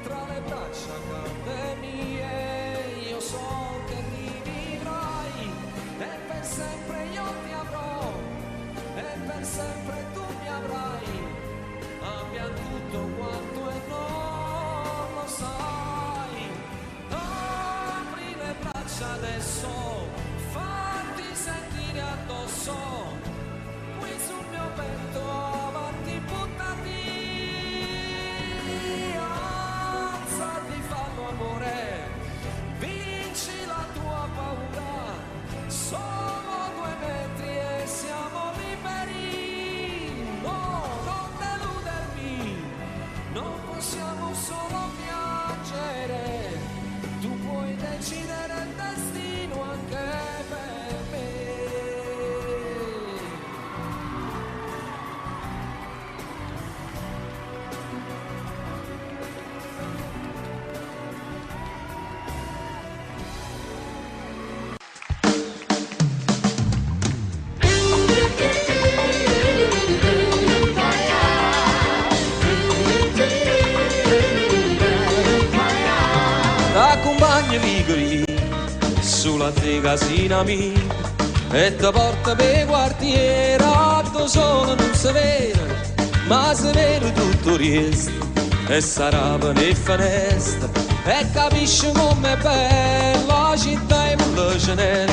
tra le braccia calde mie, io so che rivivrai, e per sempre io ti avrò, e per sempre tu mi avrai, abbia tutto quanto e non lo sai. Apri le braccia adesso, fatti sentire addosso, qui sul mio petto, avanti buttati. Alzati, fallo amore, vinci la tua paura, solo 2 metri e siamo liberi. No, non deludermi, non possiamo solo piangere, tu puoi decidere il destino anche per me. T'accompagno vigori sulla te casina mia e ti porta per quartiere, atto solo non si vede, ma si vede tutto il resto, e sarà per le finestre e capisci com'è bella la città e Mulla Chanel.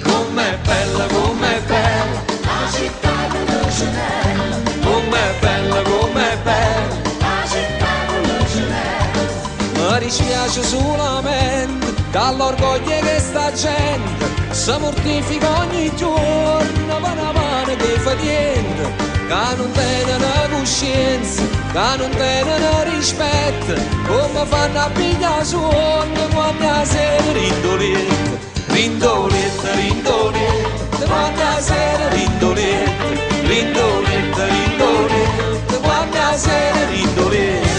Com'è bella, com'è bella La città con lo Chanel, com'è bella, com'è bella. la città con lo Chanel. Mi dispiace solamente dall'orgoglio che sta gente si mortifica ogni giorno per una mano che fa niente, che non tenen coscienza, che non tenen rispetto, come fanno a pigliare sonno quando la sera rindoletta, rindoletta, rindoletta, quando la sera rindoletta, rindoletta, rindoletta, quando la sera rindoletta.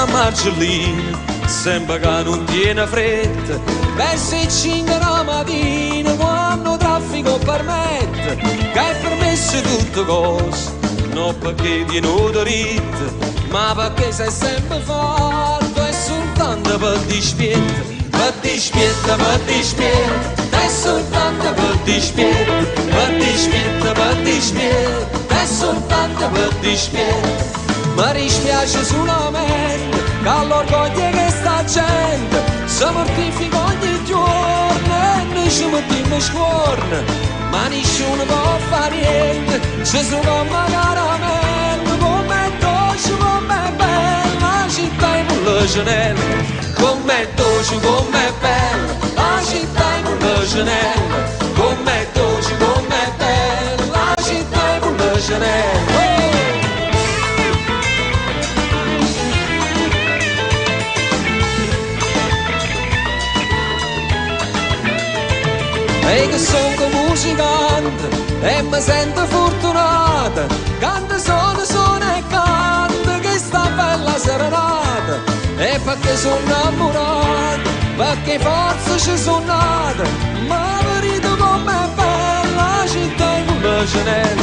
Marcellino, sembra che non tiene fretta, verso 5 la mattina quando traffico permette, che è permesso tutte cose, non perché viene diritto, ma perché sei sempre fatto e soltanto per dispietto, per dispietto, per dispietto, è soltanto per dispietto, per dispietto, per dispietto, è soltanto per dispietto. Mi dispiace solamente che all'orgoglio che sta gente si mortifica ogni giorno e noi ci mettiamo scorno, ma nessuno può fare niente, ci sono caramelle, com'è dolce, com'è bella la città in Mulla Chanel, com'è dolce, com'è bella la città in Mulla Chanel, com'è dolce, com'è bella la città in Mulla Chanel. E che sono musicante e mi sento fortunata, canto sono e canto che sta bella serenata, e perché sono innamorata, perché forse ci sono nata, ma verità com'è bella la città in Mulla Chanel,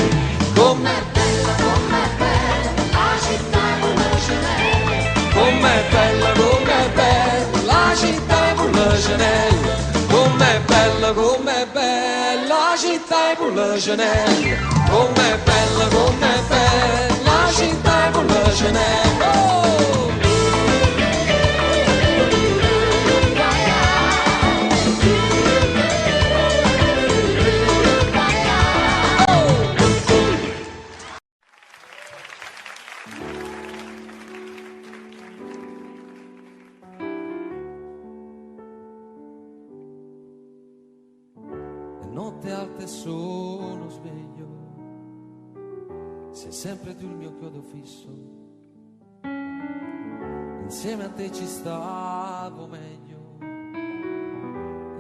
com'è bella, com'è bella la città in Mulla Chanel, com'è bella, com'è bella la città in Mulla Chanel. Com'è bella la città e Mulla Chanel, com'è bella la città e Mulla Chanel. Oh! Notte alta e sono sveglio, sei sempre tu il mio chiodo fisso, insieme a te ci stavo meglio,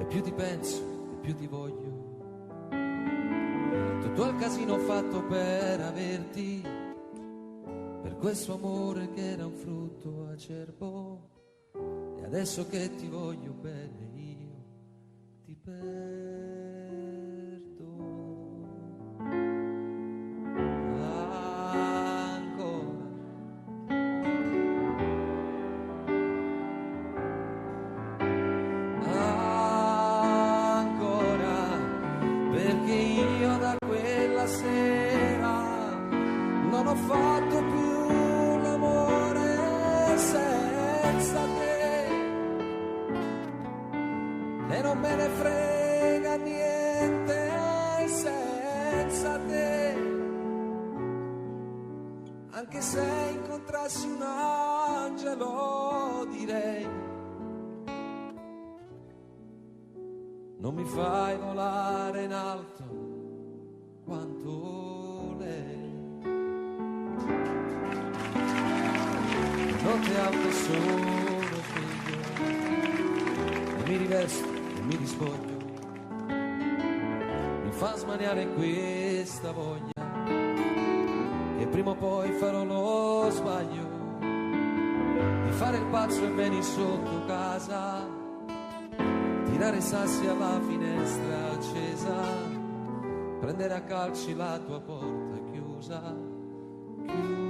e più ti penso e più ti voglio, tutto il casino fatto per averti, per questo amore che era un frutto acerbo, e adesso che ti voglio bene io ti perdo. Non ho fatto più l'amore senza te e non me ne frega niente senza te, anche se incontrassi un angelo direi non mi fai volare in alto quanto lei. Notte alta sono sveglio e mi rivesto e mi rispoglio, mi fa smaniare questa voglia che prima o poi farò lo sbaglio di fare il pazzo e venire sotto casa, tirare sassi alla finestra accesa, prendere a calci la tua porta chiusa, chiusa.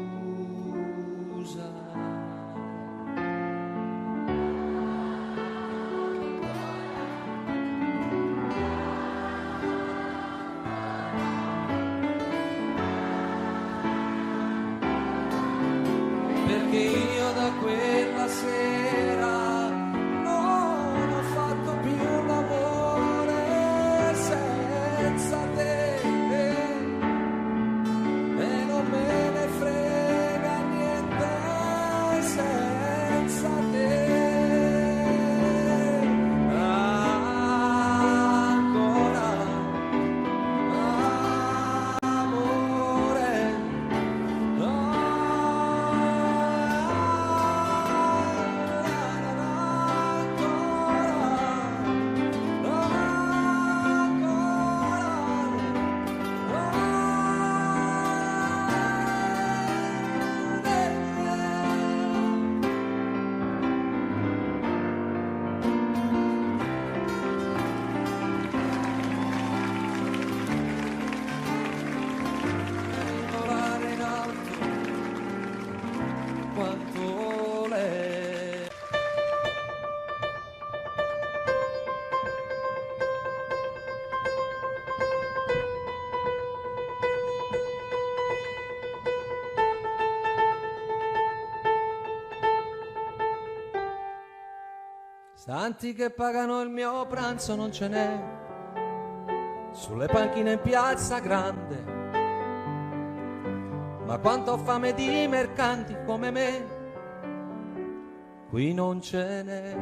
Santi che pagano il mio pranzo non ce n'è, sulle panchine in piazza grande, ma quanto ho fame di mercanti come me, qui non ce n'è.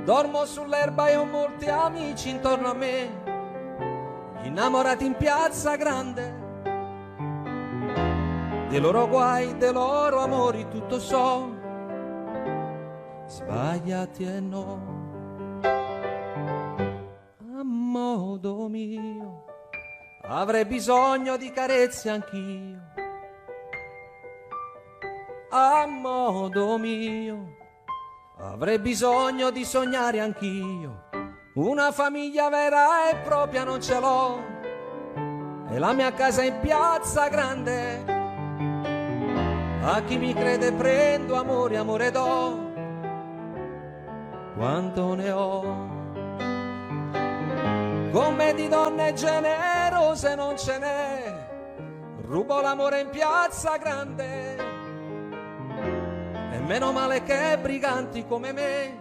Dormo sull'erba e ho molti amici intorno a me, gli innamorati in piazza grande, dei loro guai, dei loro amori tutto so, sbagliati e no. A modo mio avrei bisogno di carezze anch'io, a modo mio avrei bisogno di sognare anch'io. Una famiglia vera e propria non ce l'ho, e la mia casa in piazza grande. A chi mi crede prendo amore, amore do, quanto ne ho. Come di donne generose non ce n'è, rubo l'amore in piazza grande, e meno male che briganti come me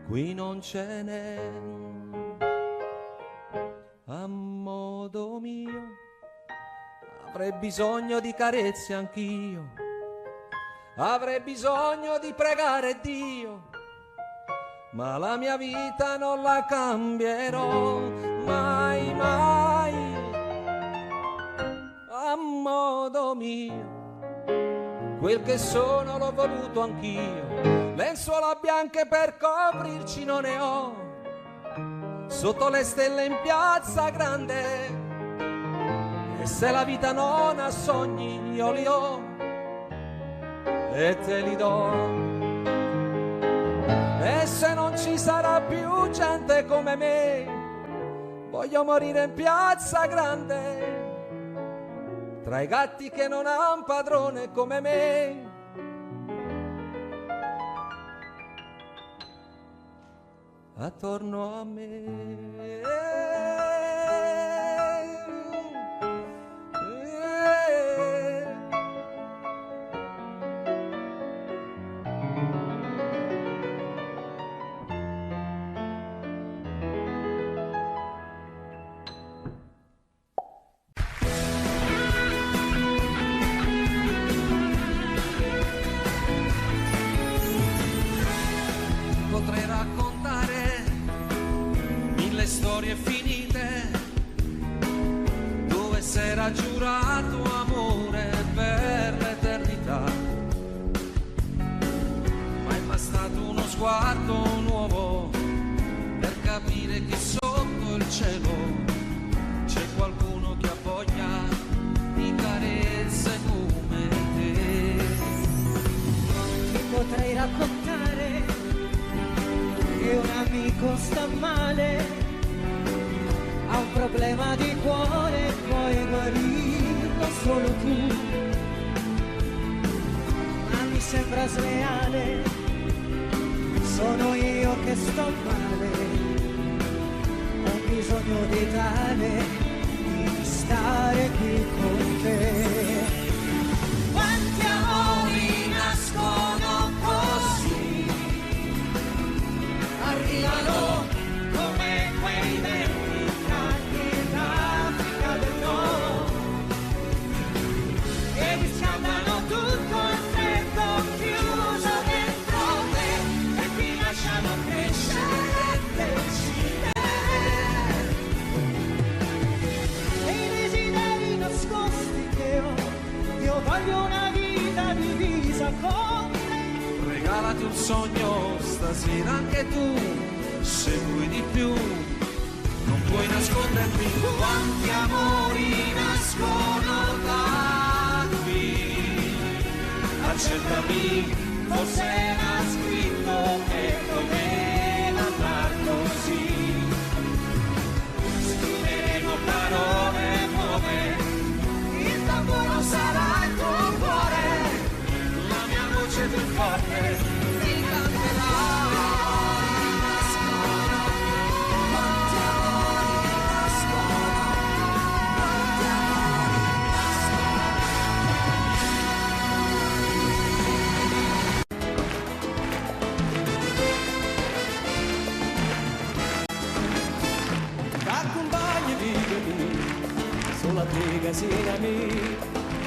qui non ce n'è. A modo mio avrei bisogno di carezze anch'io, avrei bisogno di pregare Dio, ma la mia vita non la cambierò mai, mai. A modo mio, quel che sono l'ho voluto anch'io, lenzuola bianche per coprirci non ne ho, sotto le stelle in piazza grande, e se la vita non ha sogni io li ho e te li do. E se non ci sarà più gente come me, voglio morire in piazza grande, tra i gatti che non han padrone come me. Attorno a me. Potrei raccontare mille storie finite, dove s'era giurato amore per l'eternità, ma è bastato uno sguardo nuovo per capire che sotto il cielo c'è qualcuno che ha voglia di carezze come te. Ti potrei raccontare che un amico sta male, ha un problema di cuore, puoi guarirlo solo tu, ma mi sembra sleale, sono io che sto male, ho bisogno di tale, di stare qui con te. Quanti amori nascono così, arrivano come quei venti caldi d'Africa del Nord, che riscaldano tutto il freddo chiuso dentro me, e ti lasciano crescere decidere. E i desideri nascosti che ho, io voglio una vita divisa con te. Regalati un sogno stasera anche tu, se vuoi di più non puoi nasconderti. Quanti amori nascono da qui, accettami, forse era scritto che doveva andar così. Scriveremo parole nuove, il tamburo sarà il tuo cuore, la mia voce più forte ti canterà. vicino a me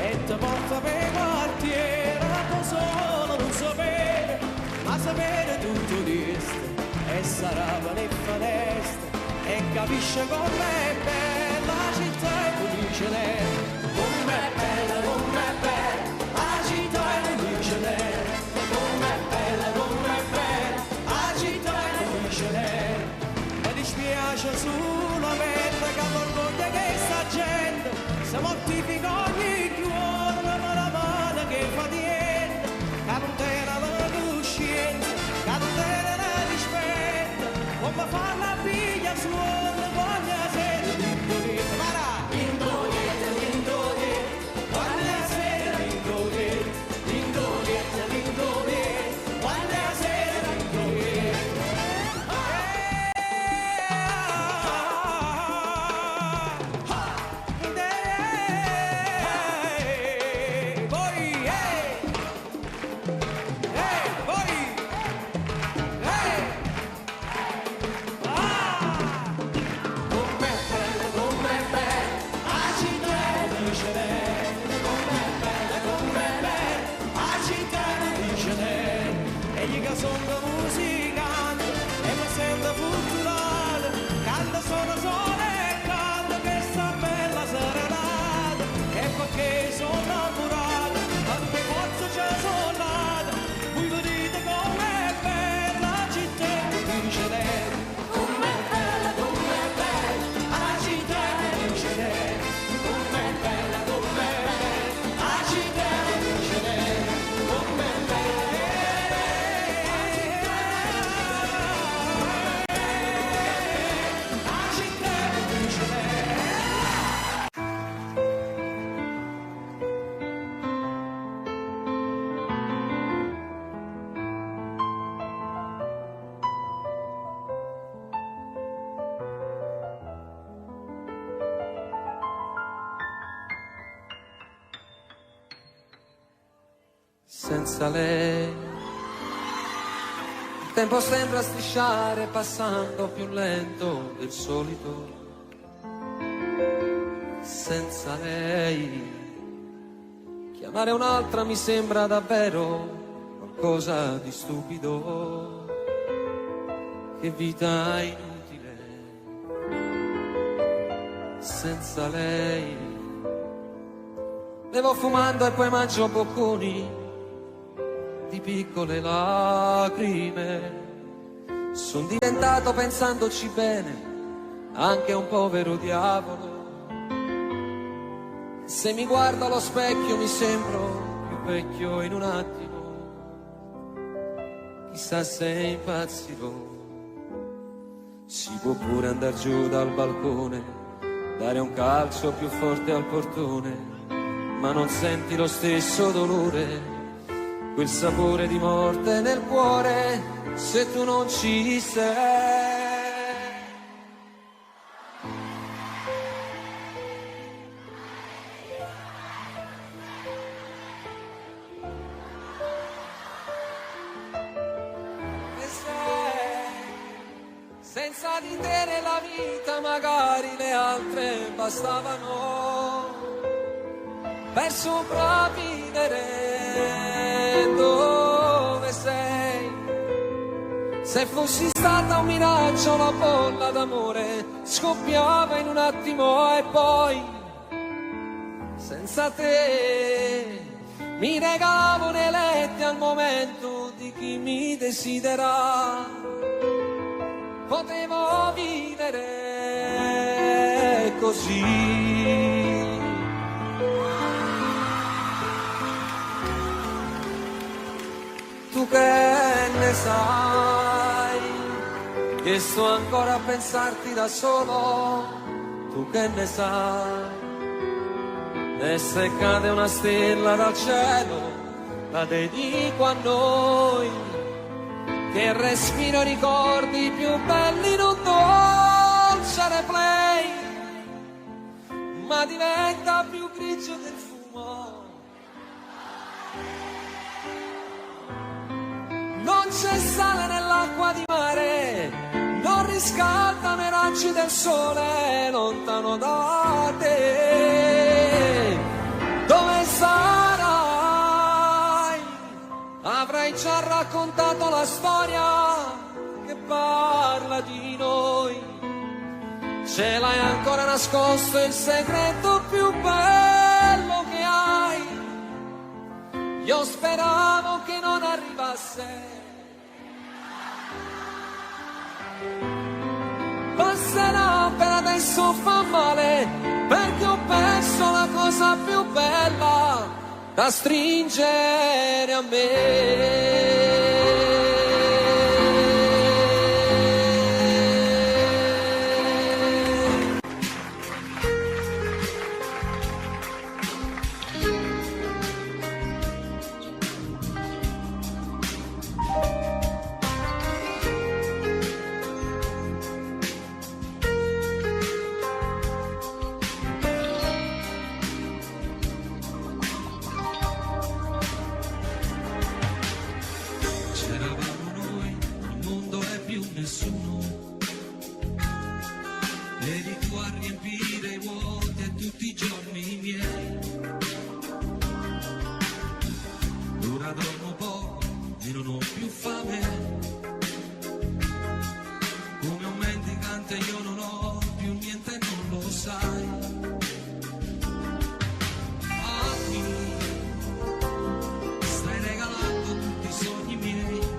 e ti porta per quartiere, tu solo non sapere, ma sapere tutto questo e sarà per finestre e capisce com'è bella la città e tu dice lei, com'è bella, la città e tu dice lei, com'è bella, la città e tu dice lei, mi dispiace solamente che l'orgoglio che sta gente si mortifica ogni giorno, ma la mano che fa niente, che non tiene la coscienza, che non tiene la rispetto, come fa la figlia suona, voglio essere l'indoietto, ma là, l'indoietto, voglio essere l'indoietto, voglio essere l'indoietto. Sono musicante e mi sento culturale, canto sono sole e canto che sta bella serenata, e perché sono innamorato, tante forze c'è sono nata, voi vedete com'è bella la città e dice lei, com'è bella, la città e dice lei, com'è bella, la città e dice lei, com'è bella. Senza lei il tempo sembra strisciare passando più lento del solito. Senza lei chiamare un'altra mi sembra davvero qualcosa di stupido. Che vita inutile senza lei. Bevo fumando e poi mangio bocconi di piccole lacrime. Sono diventato, pensandoci bene, anche un povero diavolo. Se mi guardo allo specchio mi sembro più vecchio in un attimo. Chissà se impazzirò. Si può pure andar giù dal balcone, dare un calcio più forte al portone, ma non senti lo stesso dolore, quel sapore di morte nel cuore, se tu non ci sei. E senza di te nella vita magari le altre bastavano per sopravvivere. Dove sei? Se fossi stata un miraggio, una bolla d'amore scoppiava in un attimo e poi senza te mi regalavo nei letti al momento di chi mi desidera. Potevo vivere così. Tu che ne sai, che sto ancora a pensarti da solo, tu che ne sai, e se cade una stella dal cielo, la dedico a noi, che respiro ricordi più belli in un dolce replay, ma diventa più grigio del fumo. Non c'è sale nell'acqua di mare, non riscaldano i raggi del sole lontano da te. ci ha raccontato la storia che parla di noi. Ce l'hai ancora nascosto il segreto più bello che hai. Io speravo che non arrivasse. Passerà, per adesso fa male, perché ho perso la cosa più bella da stringere a me. Nessuno, eri tu a riempire i vuoti e tutti i giorni miei. Ora dormo poco e non ho più fame, come un mendicante io non ho più niente e non lo sai. A me stai regalando tutti i sogni miei.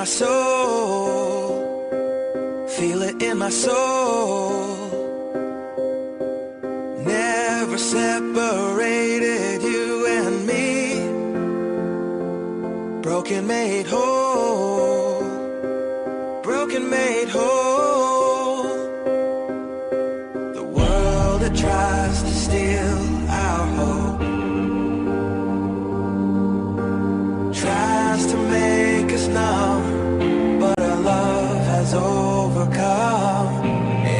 my soul, feel it in my soul. Never separated you and me. Broken made whole, broken made whole. The world that tries to steal our hope tries to make us numb, but our love has overcome.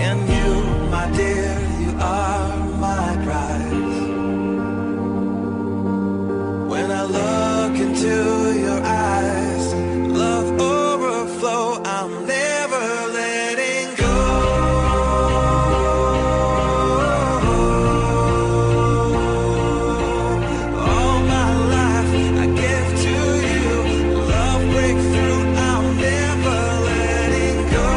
And you, my dear, you are my prize. When I look into your eyes, love overflow, I'm never letting go. All my life I give to you, love breakthrough, I'm never letting go.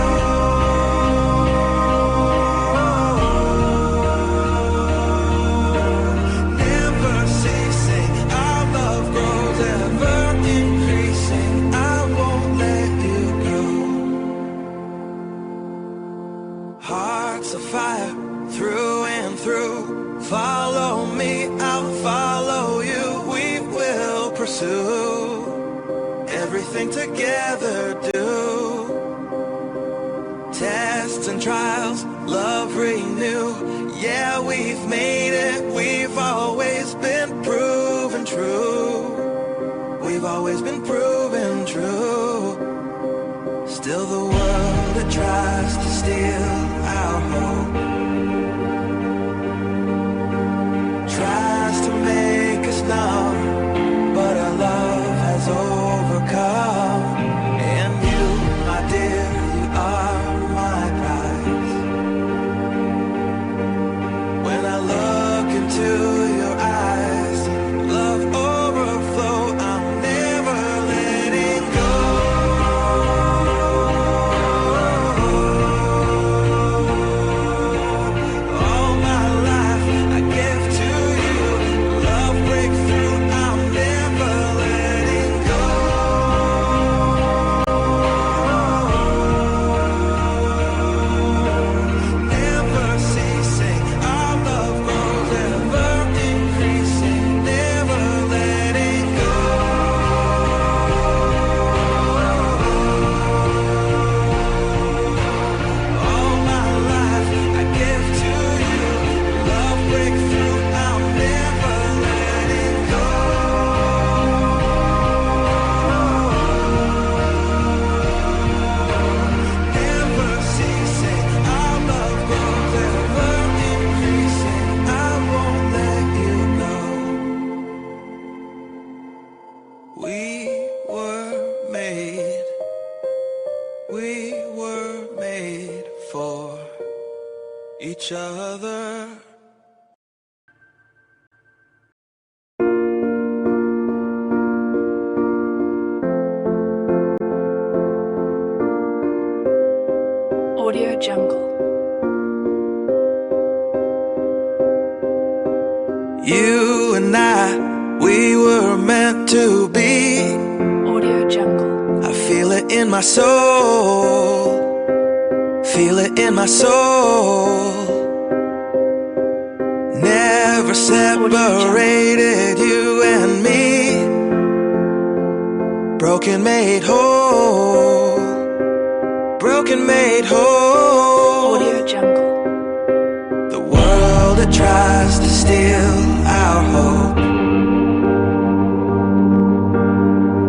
Never ceasing, our love grows, ever increasing, I won't let you go. Hearts of fire, through and through, follow me, I'll follow you, we will pursue everything together, do tests and trials, love renew. Yeah, we've made it, we've always been proven true. We've always been proven true. Still the world that tries to steal our hope tries to make us numb, but our love has overcome. And you, my dear, you are my prize. When I look into your eyes, love overflow, I'm never letting go. All my life I give to you, love breakthrough, I'm never letting go. Never ceasing, our love grows, ever increasing, never letting go. All my life I give to you, love breakthrough, I'm never letting go. Never ceasing, our love grows, ever increasing, I won't let you go. We were made for each other. Audio Jungle. You and I, we were meant to be. Audio Jungle. I feel it in my soul, feel it in my soul. Never separated you and me. Broken made whole, broken made whole. Audio Jungle. The world that tries to steal our hope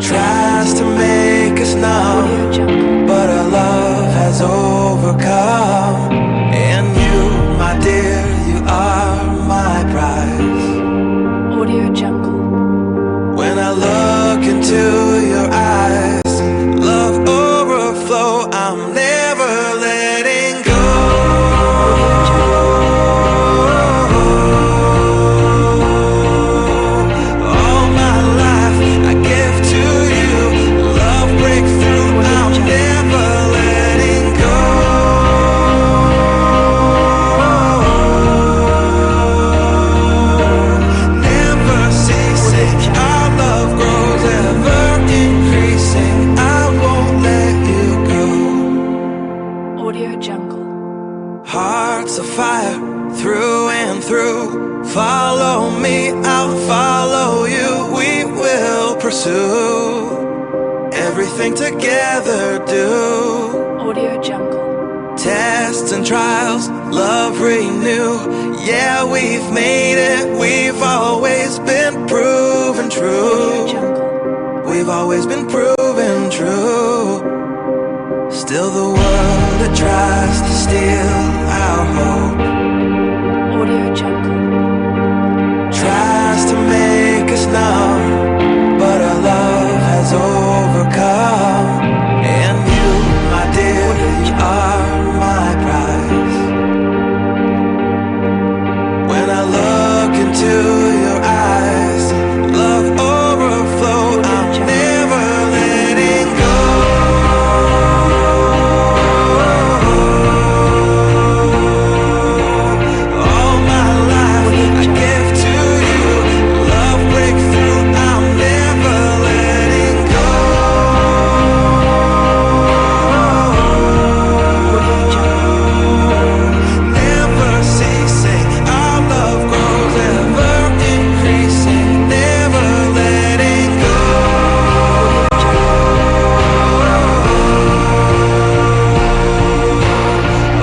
tries to make us numb, Audio Jungle. but our love has overcome. And you, my dear, you are my prize. Audio Jungle. When I look into your eyes, love overflow, I'm never letting Hearts of fire through and through. Follow me, I'll follow you. We will pursue everything together, do. Audio Jungle. Tests and trials, love renew. Yeah, we've made it. We've always been proven true. We've always been proven true. Still the world that tries to steal our hope. Audio Jungle. Tries to make us numb, but our love has overcome. And you, my dear, you are my prize. When I look into your eyes, love overflow, I'm never letting go. All my life I give to you, love breakthrough, I'm never letting go. Never ceasing, our love grows ever increasing, never letting go.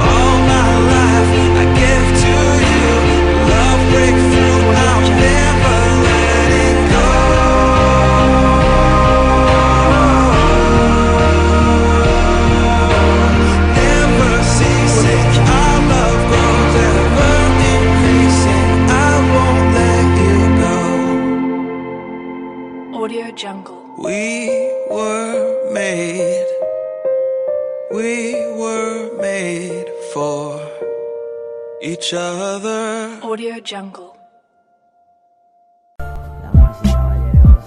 All my life I give to you, love breakthrough, I'm never letting go. Never ceasing, our love grows ever increasing, I won't let you go. Audio Jungle. We were made for each other. Audio Jungle. Damas y caballeros,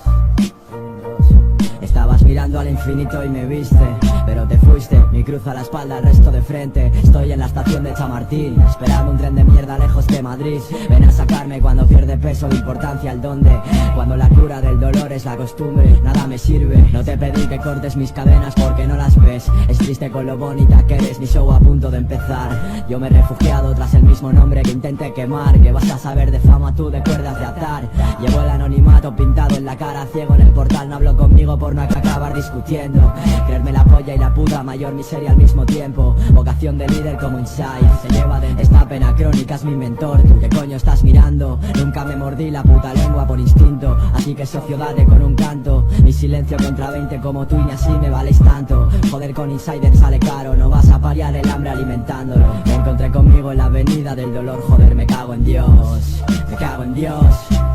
estabas mirando al infinito y me viste, pero te fuiste, mi cruz a la espalda, el resto de frente. Estoy en la estación de Chamartín, esperando un tren de mierda lejos de Madrid. Ven a sacarme cuando pierde peso de importancia el dónde. Cuando la cura del dolor es la costumbre, nada me sirve. No te pedí que cortes mis cadenas porque no las ves. Es triste con lo bonita que eres, mi show a punto de empezar. Yo me he refugiado tras el mismo nombre que intenté quemar. ¿Qué vas a saber de fama tú, de cuerdas de atar? Llevo el anonimato pintado en la cara, ciego en el portal. No hablo conmigo por no acabar discutiendo. Creerme la polla y la puta mayor miseria al mismo tiempo. Vocación de líder como Inside, se lleva dentro. Esta pena crónica es mi mentor. ¿Tú qué coño estás mirando? Nunca me mordí la puta lengua por instinto, así que socio date con un canto. Mi silencio contra 20 como tú y ni así me valéis tanto. Joder con Insider sale caro, no vas a paliar el hambre alimentándolo. Me encontré conmigo en la avenida del dolor, joder me cago en Dios. Me cago en Dios.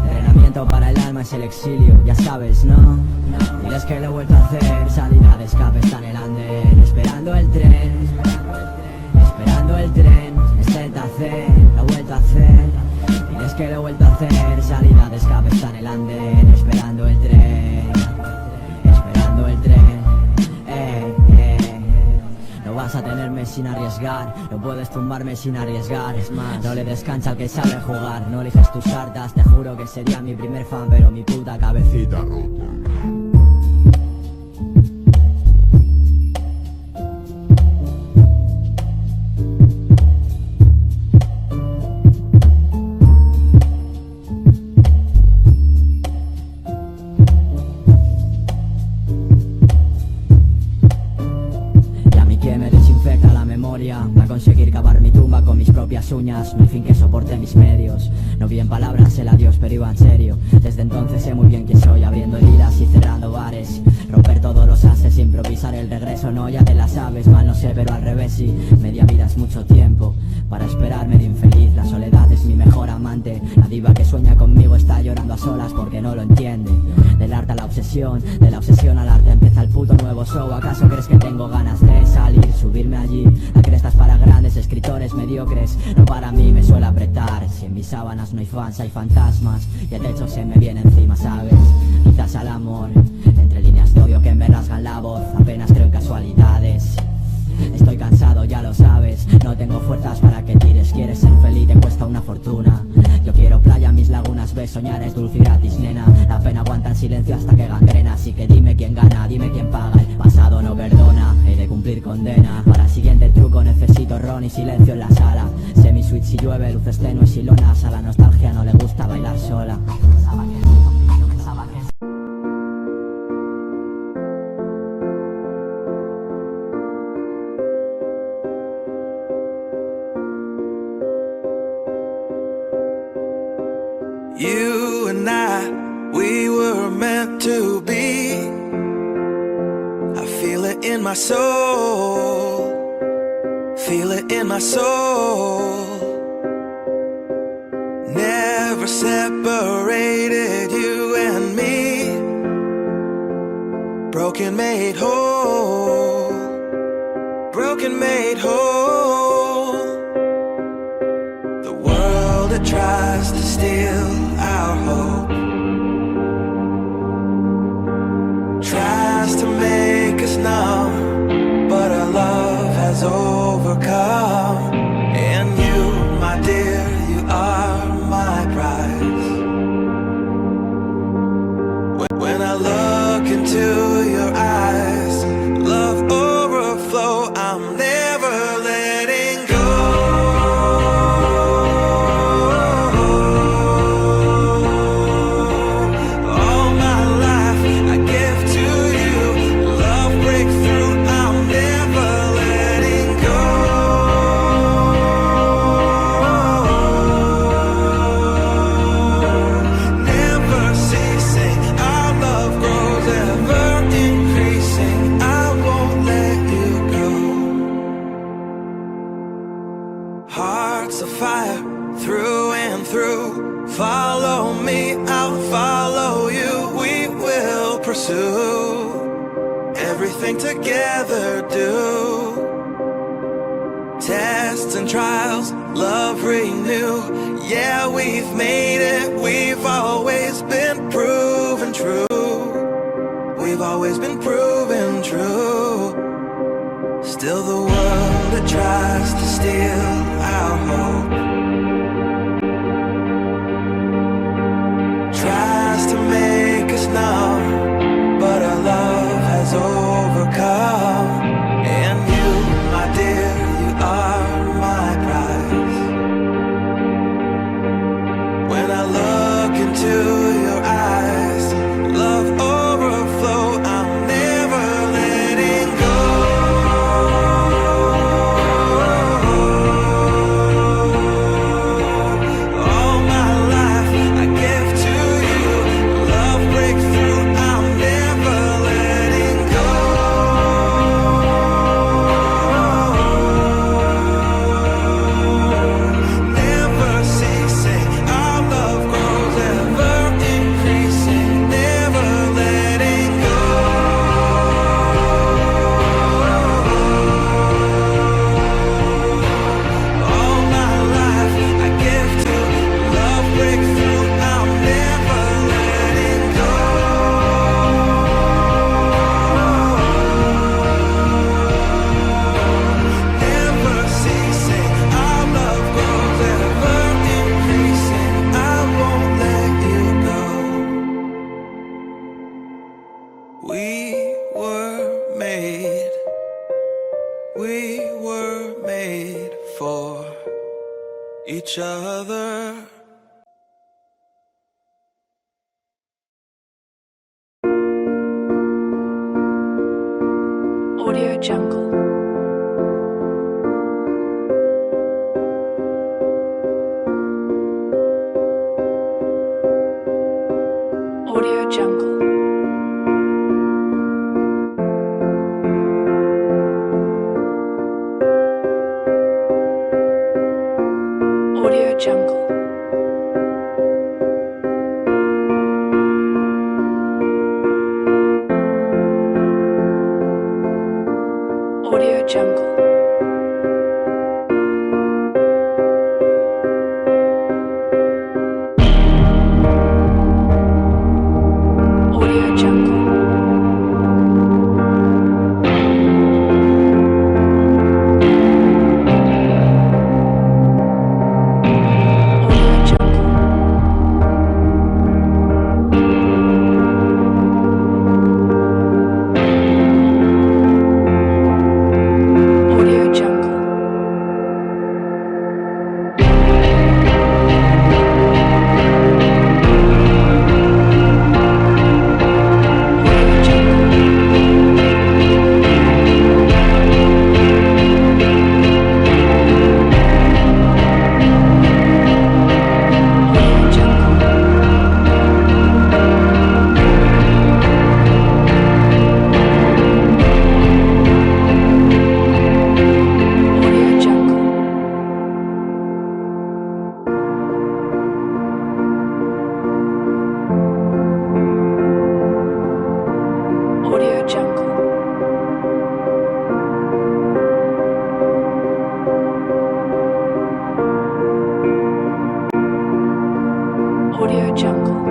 Entrenamiento para el alma es el exilio, ya sabes, ¿no? Diles que lo he vuelto a hacer, salida de escape está en el andén. Esperando el tren, esperando el tren. Es Delta C, lo he vuelto a hacer. Diles que lo he vuelto a hacer, salida de escape está en el andén. Esperando el tren, esperando el tren. No vas a tenerme sin arriesgar, no puedes tumbarme sin arriesgar. Es más, no le descansa al que sabe jugar. No eliges tus cartas, te juro que sería mi primer fan, pero mi puta cabecita rota. Va a conseguir cavar mi tumba con mis propias uñas. No hay fin que soporte mis medios. No vi en palabras el adiós, pero iba en serio. Desde entonces sé muy bien quién soy, abriendo heridas y cerrando bares. Romper todos los ases, improvisar el regreso. No, ya te la sabes, mal no sé, pero al revés sí. Media vida es mucho tiempo para esperarme de infeliz. La soledad es mi mejor amante. La diva que sueña conmigo está llorando a solas porque no lo entiende. Del arte a la obsesión, de la obsesión al arte empieza el puto nuevo show. ¿Acaso crees que tengo ganas de salir, subirme allí? La cresta es para grandes escritores mediocres, no para mí, me suele apretar. Si en mis sábanas no hay fans, hay fantasmas y el techo se me viene encima, ¿sabes? Quizás al amor, entre líneas de odio que me rasgan la voz. Apenas creo en casualidades. Estoy cansado, ya lo sabes. No tengo fuerzas para que tires. Quieres ser feliz, te cuesta una fortuna. Yo quiero playa, mis lagunas, ves, soñar es dulce y gratis, nena. La pena aguanta en silencio hasta que gangrena. Así que dime quién gana, dime quién paga. El pasado no perdona. He de cumplir cumplir condena. Para siguiente truco necesito ron y silencio en la sala. Semi-switch si llueve, luces tenues y lonas. A la nostalgia no le gusta bailar sola. You and I, we were meant to be. I feel it in my soul. Feel it in my soul. Never separated, you and me. Broken made whole. Broken made whole. The world that tries to steal our hope tries to make us numb, but our love has overcome. And you, my dear, you are my prize. When I look into your eyes, love overflow, I'm never letting go. All my life I give to you, love breakthrough, I'm never letting go. Never ceasing, our love grows, ever increasing, I won't let you go. Hearts of fire, through and through. Follow me, I'll follow you. We will pursue everything together, do. Tests and trials, love renew. Yeah, we've made it, we've always been proven true. We've always been proven true. Still the world that tries to steal our hope tries to make us numb, but our love has overcome. And you, my dear, you are my prize. When I look into your eyes, love overflow, I'm never letting go. All my life I give to you, love breakthrough, I'm never letting go. Never ceasing, our love grows, ever increasing, never letting go. All my life I give to love breakthrough, I'm never letting go. Never ceasing, our love grows, ever increasing, I won't let you go. We were made for each other. Audio Jungle. Audio Jungle. Audio Jungle. Audio Jungle. Audio Jungle. Audio Jungle.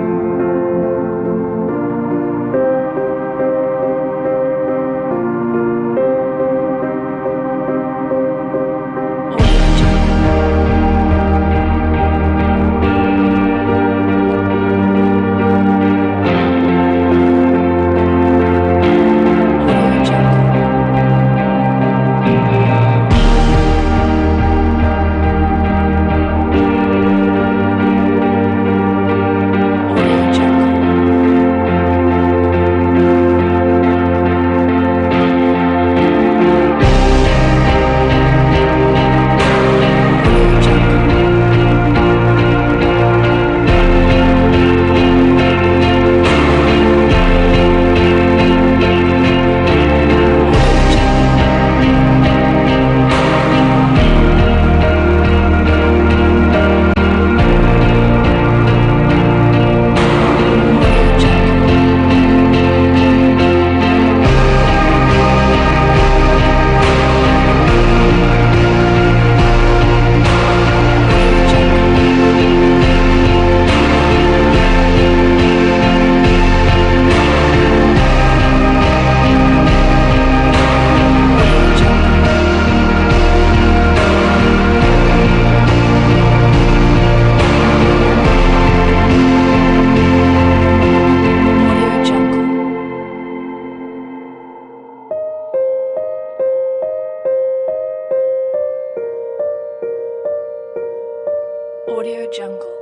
Audio Jungle.